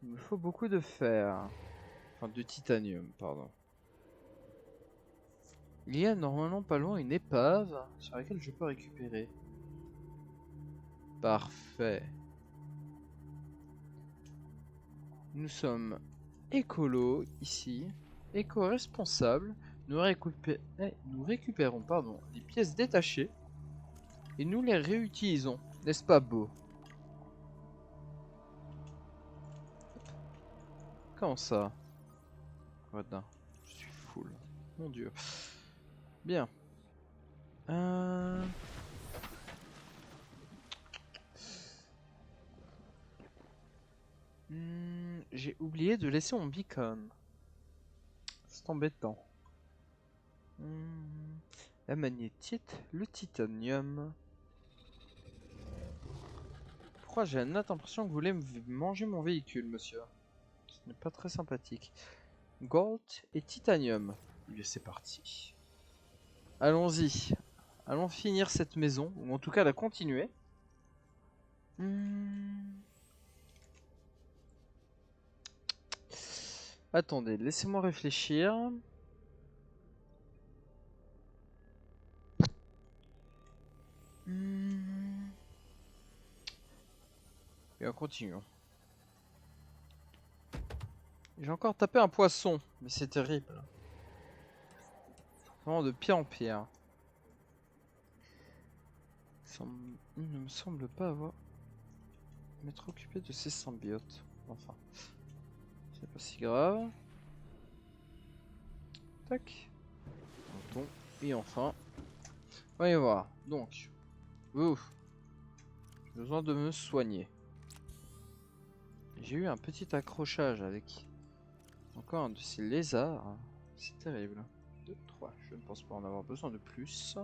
me faut beaucoup de fer. Enfin, de titanium, pardon. Il y a normalement pas loin une épave sur laquelle je peux récupérer. Parfait. Nous sommes écolo ici, éco-responsables. Nous récupérons pardon, les pièces détachées et nous les réutilisons. N'est-ce pas beau? Comment ça? Voilà, je suis full. Mon dieu. Bien. J'ai oublié de laisser mon beacon. C'est embêtant. La magnétite, le titanium. Pourquoi j'ai la nette impression que vous voulez manger mon véhicule, monsieur? Ce n'est pas très sympathique. Gold et titanium. Eh bien, c'est parti. Allons-y. Allons finir cette maison, ou en tout cas la continuer. Attendez, laissez-moi réfléchir. Bien, continuons. J'ai encore tapé un poisson, mais c'est terrible. Vraiment de pire en pire. Il ne me semble pas avoir m'être occupé de ces symbiotes. Enfin, c'est pas si grave. Tac. Bouton. Et enfin. Voyons voir. Donc. Ouf. J'ai besoin de me soigner. J'ai eu un petit accrochage avec encore un de ces lézards. C'est terrible. 2, 3. Je ne pense pas en avoir besoin de plus.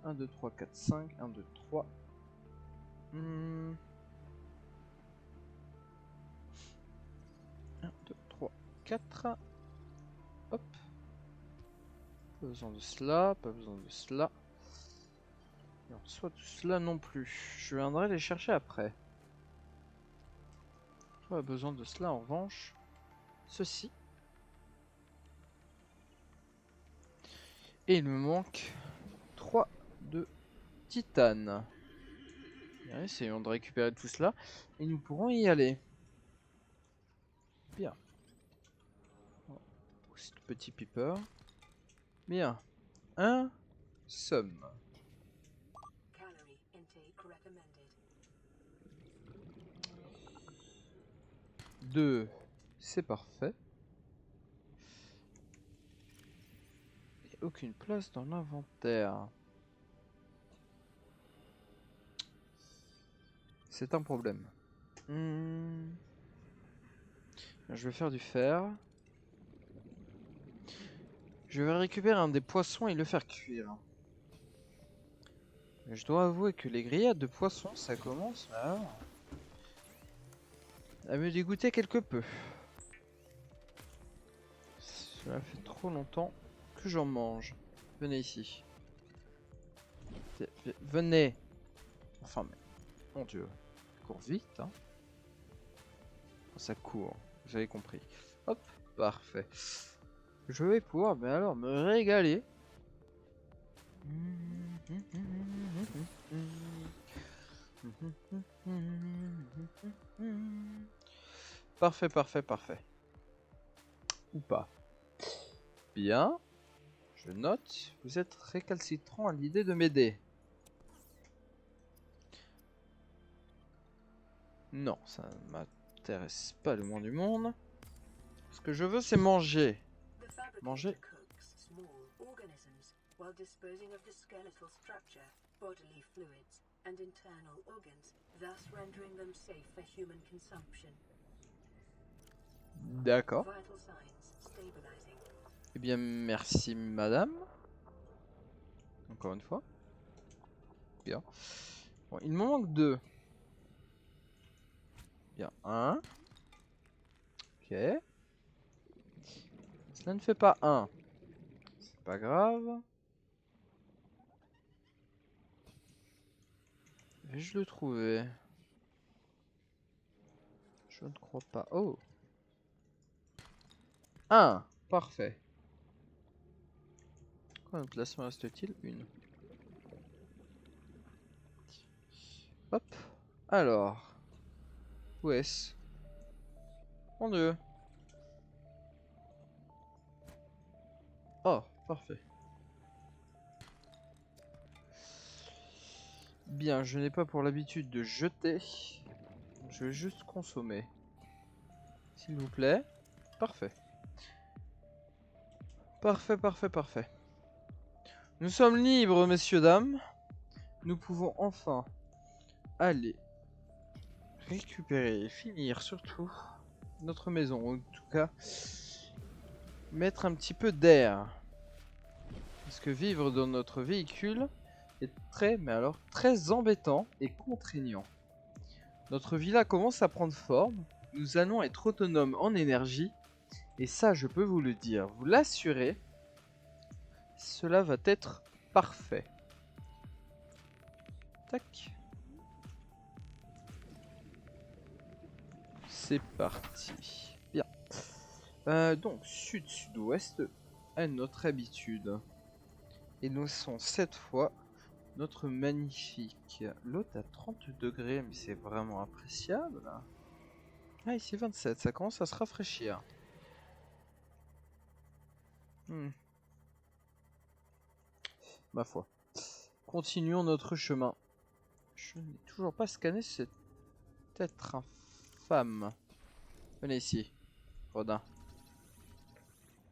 1, 2, 3, 4, 5. 1, 2, 3. 1, 2, 3, 4. Hop. Pas besoin de cela. Pas besoin de cela. Alors, soit tout cela non plus. Je viendrai les chercher après. Pas besoin de cela en revanche. Ceci. Et il me manque 3 de titane. Bien, essayons de récupérer tout cela. Et nous pourrons y aller. Bien. Petit piper. Bien. Un somme. 2. C'est parfait. Et aucune place dans l'inventaire. C'est un problème. Je vais faire du fer. Je vais récupérer un des poissons et le faire cuire. Mais je dois avouer que les grillades de poissons, ça commence alors à me dégoûter quelque peu. Cela fait trop longtemps que j'en mange. Venez ici. Venez. Enfin, mais... Mon Dieu. Ça court vite, hein. Ça court. Vous avez compris. Hop. Parfait. Je vais pouvoir, mais alors, me régaler. Parfait, parfait, parfait. Ou pas. Bien. Je note. Vous êtes récalcitrant à l'idée de m'aider. Non, ça ne m'intéresse pas le moins du monde. Ce que je veux, c'est manger. Manger. While disposing of the skeletal structure, bodily fluids, and internal organs, thus rendering them safe for human consumption. D'accord. Vital signs stabilizing. Eh bien, merci, madame. Encore une fois. Bien. Bon, il me manque 2. Bien, 1. Ok. Cela ne fait pas 1. C'est pas grave. Vais-je le trouver? Je ne crois pas. Oh! 1! Parfait. Combien de places me reste-t-il? 1. Hop. Alors. Où est-ce? Mon Dieu. Oh, parfait. Bien, je n'ai pas pour l'habitude de jeter. Je vais juste consommer. S'il vous plaît. Parfait. Parfait, parfait, parfait. Nous sommes libres, messieurs, dames. Nous pouvons enfin aller récupérer et finir surtout notre maison. En tout cas, mettre un petit peu d'air. Parce que vivre dans notre véhicule est très, mais alors très embêtant et contraignant. Notre villa commence à prendre forme. Nous allons être autonomes en énergie. Et ça, je peux vous le dire, vous l'assurer. Cela va être parfait. Tac. C'est parti. Bien. Donc, sud-sud-ouest à notre habitude. Et nous sommes cette fois notre magnifique lot à 30 degrés, mais c'est vraiment appréciable. Ah, ici 27, ça commence à se rafraîchir. Ma foi. Continuons notre chemin. Je n'ai toujours pas scanné cet être infâme. Venez ici, Rodin.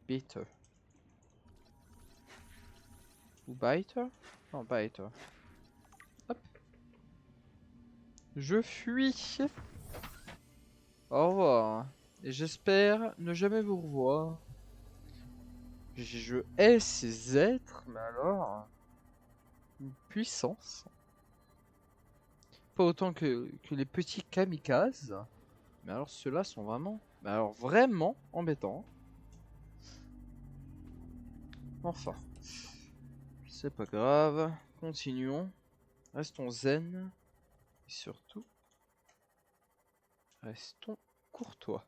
Beater. Ou biter? Non, biter. Hop. Je fuis. Au revoir. Et j'espère ne jamais vous revoir. Je hais ces êtres, mais alors... Une puissance. Pas autant que les petits kamikazes. Mais alors ceux-là sont vraiment... Mais alors vraiment embêtants. Enfin. C'est pas grave. Continuons. Restons zen. Et surtout... Restons courtois.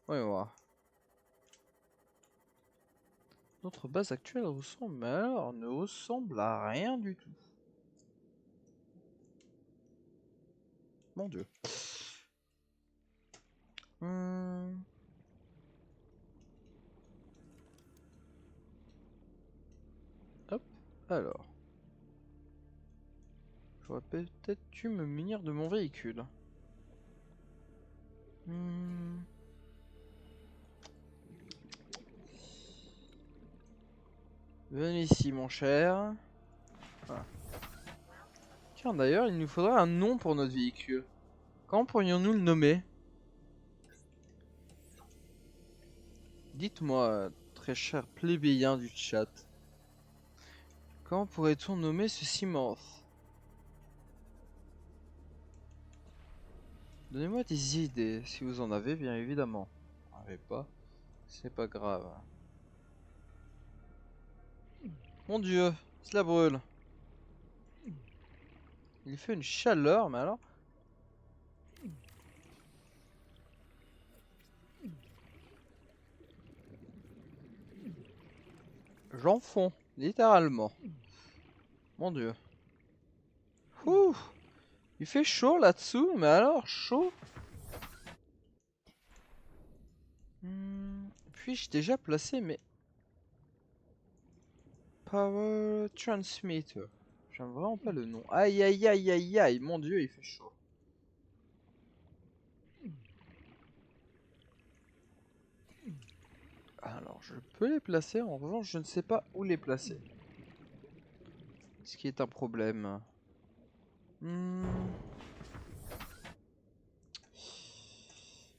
Voyons voir. Notre base actuelle ressemble, mais alors ne ressemble à rien du tout. Mon Dieu. Hop, alors. J'aurais peut-être dû me munir de mon véhicule. Venez ici, mon cher. Voilà. Tiens, d'ailleurs, il nous faudrait un nom pour notre véhicule. Comment pourrions-nous le nommer? Dites-moi, très cher plébéien du chat. Comment pourrait-on nommer ce Cimorph? Donnez-moi des idées, si vous en avez, bien évidemment. Si vous n'en avez pas, c'est pas grave. Mon dieu, cela brûle. Il fait une chaleur, mais alors... J'en fonds, littéralement. Mon dieu. Ouh, il fait chaud là-dessous, mais alors chaud. Puis-je déjà placé mes... Power Transmitter. J'aime vraiment pas le nom. Aïe aïe aïe aïe aïe, mon dieu, il fait chaud. Alors, je peux les placer, en revanche, je ne sais pas où les placer. Ce qui est un problème.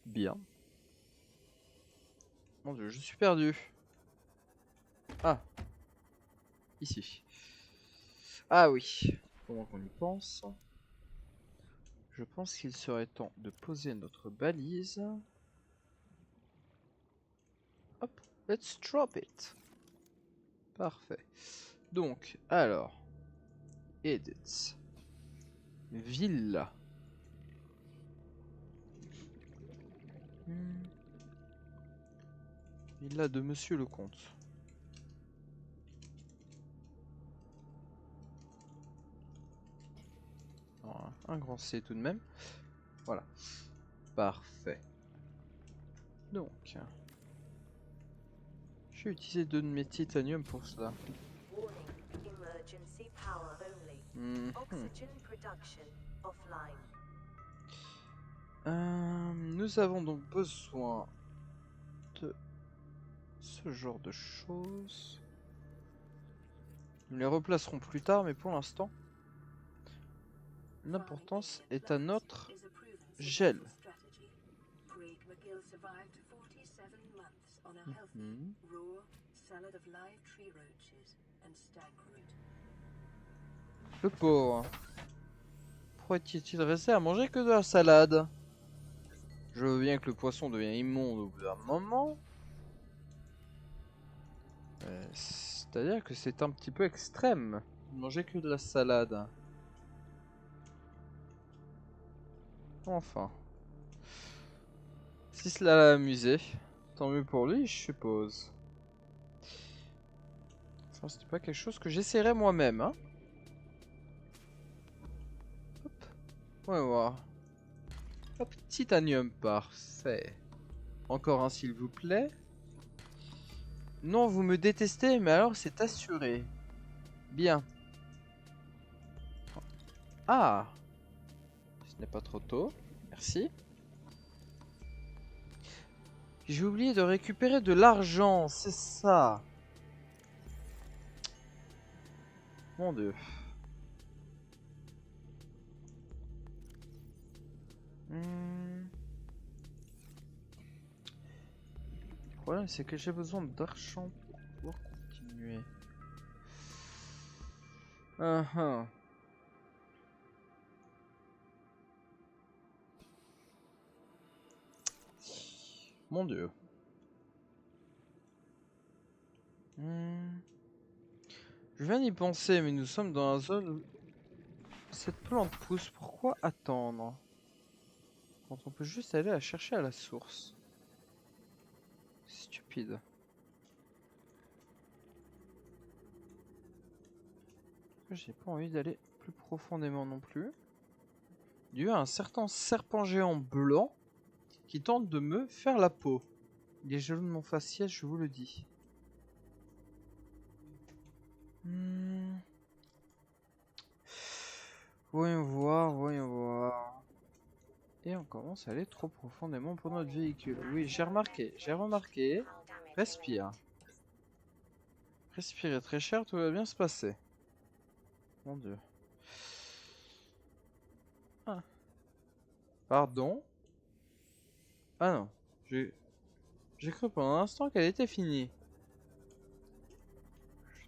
Bien. Mon dieu, je suis perdu. Ah. Ici. Ah oui. Comment qu'on y pense? Je pense qu'il serait temps de poser notre balise. Hop, let's drop it. Parfait. Donc, alors. Edits. Villa. Villa de Monsieur le Comte. Alors, un grand C tout de même. Voilà. Parfait. Donc, je vais utiliser 2 de mes titanium pour cela. Nous avons donc besoin de ce genre de choses. Nous les replacerons plus tard, mais pour l'instant, l'importance est à notre gel. Le pauvre. Pourquoi est-il resté à manger que de la salade? Je veux bien que le poisson devienne immonde au bout d'un moment. C'est-à-dire que c'est un petit peu extrême. Manger que de la salade. Enfin. Si cela l'a amusé, tant mieux pour lui, je suppose. Enfin, c'était pas quelque chose que j'essaierais moi-même, hein. Hop. On va voir. Hop, titanium, parfait. Encore un, s'il vous plaît. Non, vous me détestez, mais alors c'est assuré. Bien. Ah! Ce n'est pas trop tôt. Merci. J'ai oublié de récupérer de l'argent, c'est ça. Mon dieu. Le problème, c'est que j'ai besoin d'argent pour pouvoir continuer. Mon dieu. Je viens d'y penser, mais nous sommes dans la zone où cette plante pousse. Pourquoi attendre quand on peut juste aller la chercher à la source? Stupide. J'ai pas envie d'aller plus profondément non plus. Dû à un certain serpent géant blanc qui tente de me faire la peau. Il est jaloux de mon faciès, je vous le dis. Voyons voir, voyons voir. Et on commence à aller trop profondément pour notre véhicule. Oui, j'ai remarqué, j'ai remarqué. Respire. Respirez très cher, tout va bien se passer. Mon dieu. Ah. Pardon? Ah non. J'ai cru pendant un instant qu'elle était finie.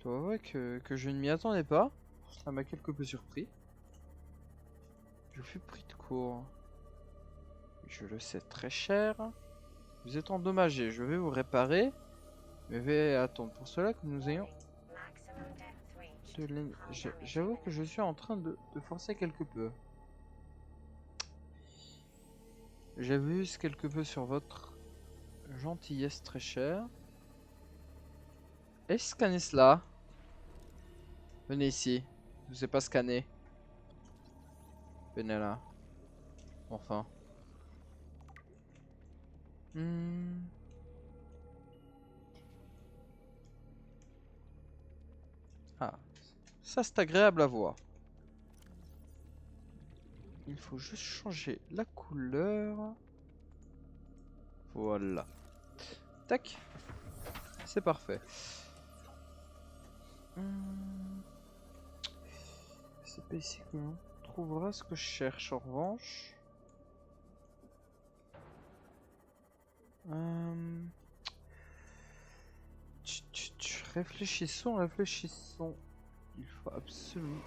dois avouer que je ne m'y attendais pas. Ça m'a quelque peu surpris. Je fus pris de court. Je le sais très cher. Vous êtes endommagé, je vais vous réparer. Mais veuillez attendre pour cela que nous ayons... J'avoue que je suis en train de forcer quelque peu. J'abuse quelque peu sur votre gentillesse très chère. Est-ce scanner cela? Venez ici. Je ne vous ai pas scanné. Venez là. Enfin. Ah. Ça c'est agréable à voir. Il faut juste changer la couleur. Voilà. Tac. C'est parfait. C'est pas ici que l'on trouvera ce que je cherche en revanche. Réfléchissons, réfléchissons. Il faut absolument...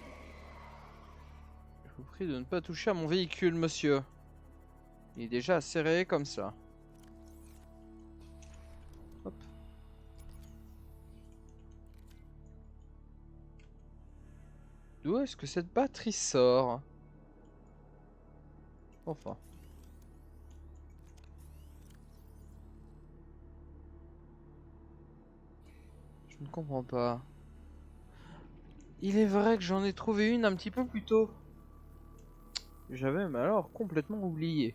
Je vous prie de ne pas toucher à mon véhicule, monsieur. Il est déjà assez rayé comme ça. Hop. D'où est-ce que cette batterie sort? Enfin. Je ne comprends pas. Il est vrai que j'en ai trouvé une un petit peu plus tôt. J'avais mais alors complètement oublié.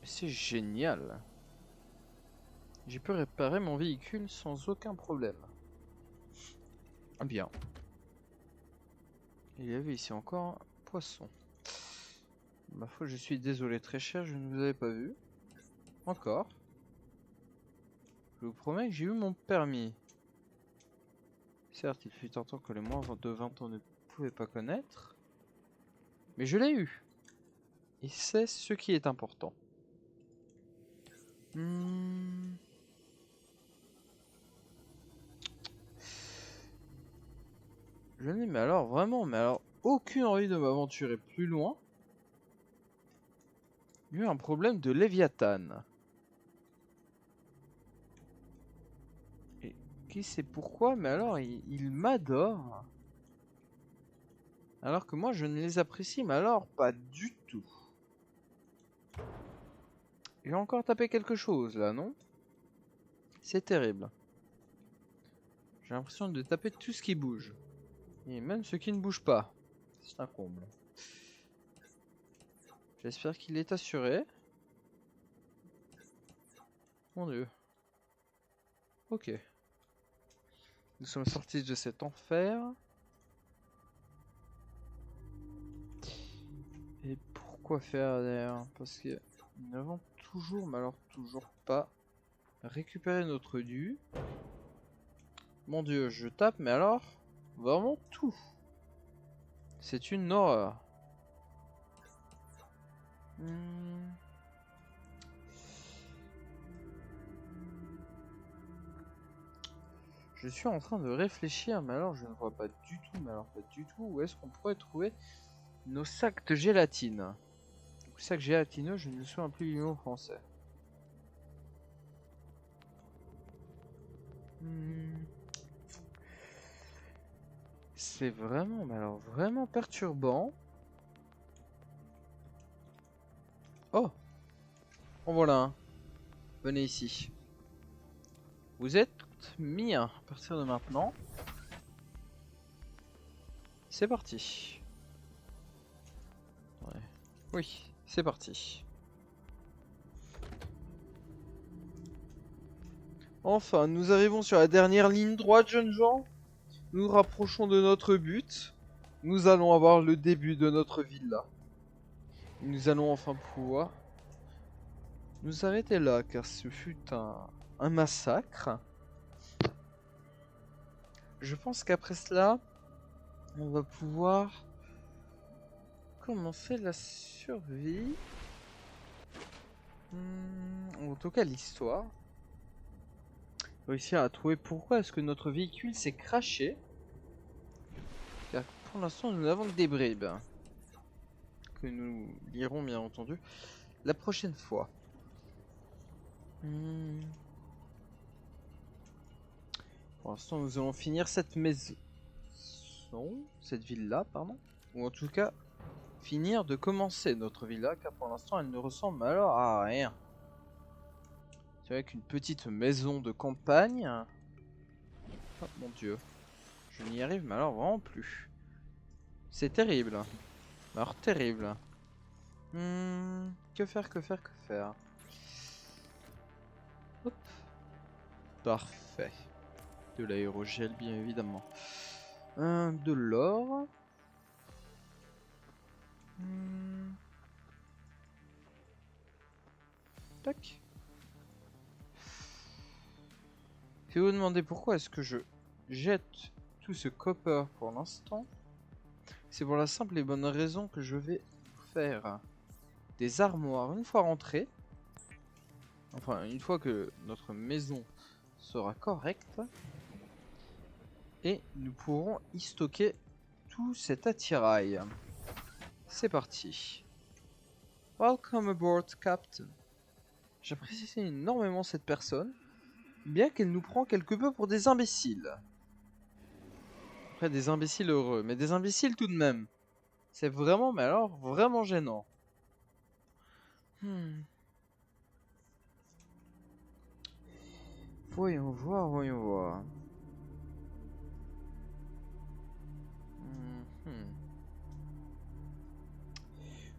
C'est génial. J'ai pu réparer mon véhicule sans aucun problème. Bien. Il y avait ici encore un poisson. Ma foi, je suis désolé très cher, je ne vous avais pas vu. Encore. Je vous promets que j'ai eu mon permis. Certes, il fut un temps que les moins de 20 ans ne pouvaient pas connaître. Mais je l'ai eu. Et c'est ce qui est important. Je n'ai mais alors aucune envie de m'aventurer plus loin. Il y a eu un problème de Léviathan. Et qui sait pourquoi, mais alors il m'adore. Alors que moi je ne les apprécie, mais alors pas du tout. J'ai encore tapé quelque chose là, non? C'est terrible. J'ai l'impression de taper tout ce qui bouge. Et même ce qui ne bouge pas. C'est un comble. J'espère qu'il est assuré. Mon dieu. Ok. Nous sommes sortis de cet enfer. Et pourquoi faire d'ailleurs? Parce que nous n'avons toujours, mais alors toujours pas, récupéré notre dû. Mon dieu, je tape, mais alors, vraiment tout. C'est une horreur. Je suis en train de réfléchir, mais alors je ne vois pas du tout, où est-ce qu'on pourrait trouver nos sacs de gélatine. Sac gélatineux, je ne me souviens plus du mot français. C'est vraiment, mais alors vraiment perturbant. Oh! En voilà un. Venez ici. Vous êtes mien à partir de maintenant. C'est parti. Ouais. Oui, c'est parti. Enfin, nous arrivons sur la dernière ligne droite, jeunes gens. Nous nous rapprochons de notre but. Nous allons avoir le début de notre villa. Nous allons enfin pouvoir nous arrêter là, car ce fut un massacre. Je pense qu'après cela, on va pouvoir commencer la survie. En tout cas, l'histoire. Réussir à trouver pourquoi est-ce que notre véhicule s'est crashé. Car pour l'instant, nous n'avons que des bribes. Que nous lirons bien entendu la prochaine fois. Pour l'instant, nous allons finir cette maison. Cette villa, pardon. Ou en tout cas, finir de commencer notre villa, car pour l'instant, elle ne ressemble alors à rien. C'est avec une petite maison de campagne. Oh mon dieu. Je n'y arrive mais alors vraiment plus. C'est terrible. Alors terrible. Que faire, que faire, que faire. Hop. Parfait. De l'aérogel bien évidemment. De l'or. Tac. Si vous vous demandez pourquoi est-ce que je jette tout ce copper pour l'instant, c'est pour la simple et bonne raison que je vais faire des armoires une fois rentré. Enfin, une fois que notre maison sera correcte. Et nous pourrons y stocker tout cet attirail. C'est parti. Welcome aboard, Captain. J'apprécie énormément cette personne, bien qu'elle nous prend quelque peu pour des imbéciles. Après, des imbéciles heureux, mais des imbéciles tout de même. C'est vraiment, mais alors, vraiment gênant. Voyons voir, voyons voir.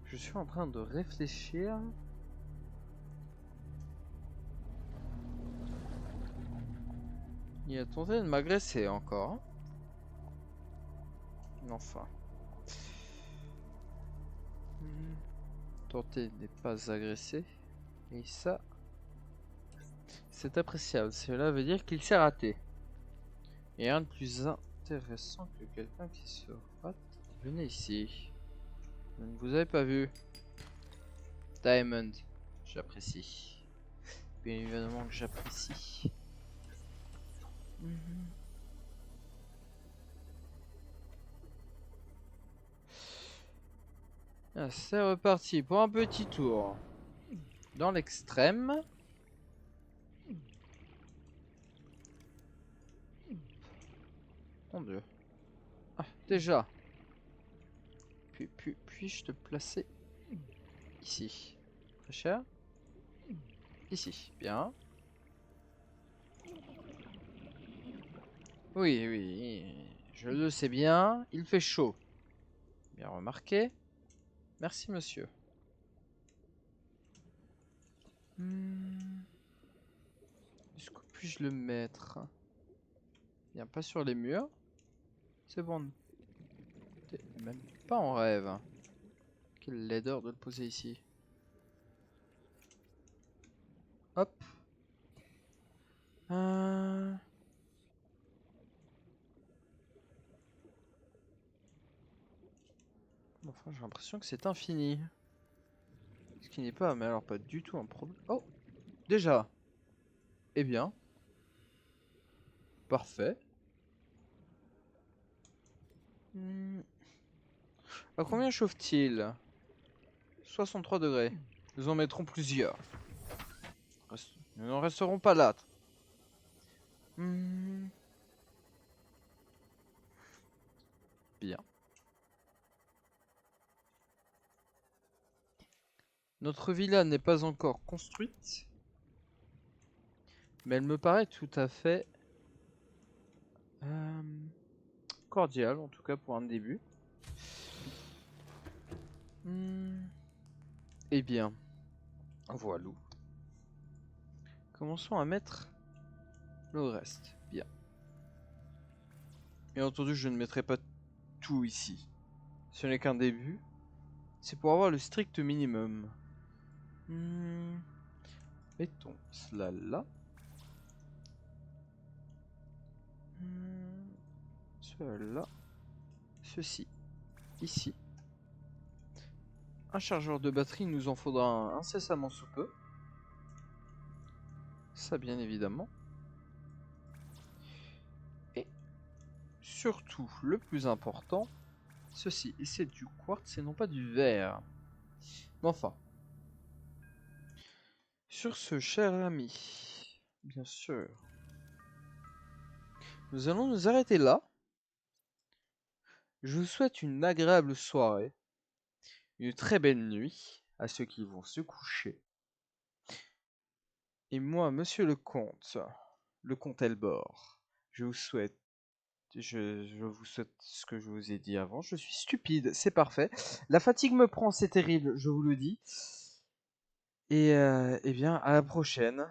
Je suis en train de réfléchir. Il a tenté de m'agresser encore. Enfin. Tenter n'est pas agressé. Et ça, c'est appréciable. Cela veut dire qu'il s'est raté. Et rien de plus intéressant que quelqu'un qui se rate. Venez ici. Je ne vous avais pas vu. Diamond. J'apprécie. Bien évidemment que j'apprécie. Ah, c'est reparti pour un petit tour. Dans l'extrême. Mon dieu. Ah, déjà. Puis-je te placer ici? Très cher. Ici, bien. Oui, oui, je le sais bien. Il fait chaud. Bien remarqué. Merci, monsieur. Est-ce que puis-je le mettre? Bien, pas sur les murs. C'est bon. Même pas en rêve. Quelle laideur de le poser ici. Hop. Enfin, j'ai l'impression que c'est infini. Ce qui n'est pas, mais alors pas du tout un problème. Oh, déjà. Eh bien. Parfait. À combien chauffe-t-il? 63 degrés. Nous en mettrons plusieurs. Nous n'en resterons pas là. Bien. Notre villa n'est pas encore construite. Mais elle me paraît tout à fait cordiale, en tout cas pour un début. Eh bien, voilà. Commençons à mettre le reste. Bien. Bien entendu, je ne mettrai pas tout ici. Ce n'est qu'un début. C'est pour avoir le strict minimum. Mettons cela là. Cela. Ceci. Ici. Un chargeur de batterie, nous en faudra un incessamment sous peu. Ça, bien évidemment. Et surtout, le plus important, ceci. Et c'est du quartz et non pas du verre. Mais enfin. Sur ce, cher ami, bien sûr, nous allons nous arrêter là. Je vous souhaite une agréable soirée, une très belle nuit à ceux qui vont se coucher. Et moi, monsieur le comte Elbor, je vous souhaite ce que je vous ai dit avant. Je suis stupide, c'est parfait. La fatigue me prend, c'est terrible, je vous le dis. Et eh bien, à la prochaine.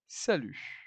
Salut.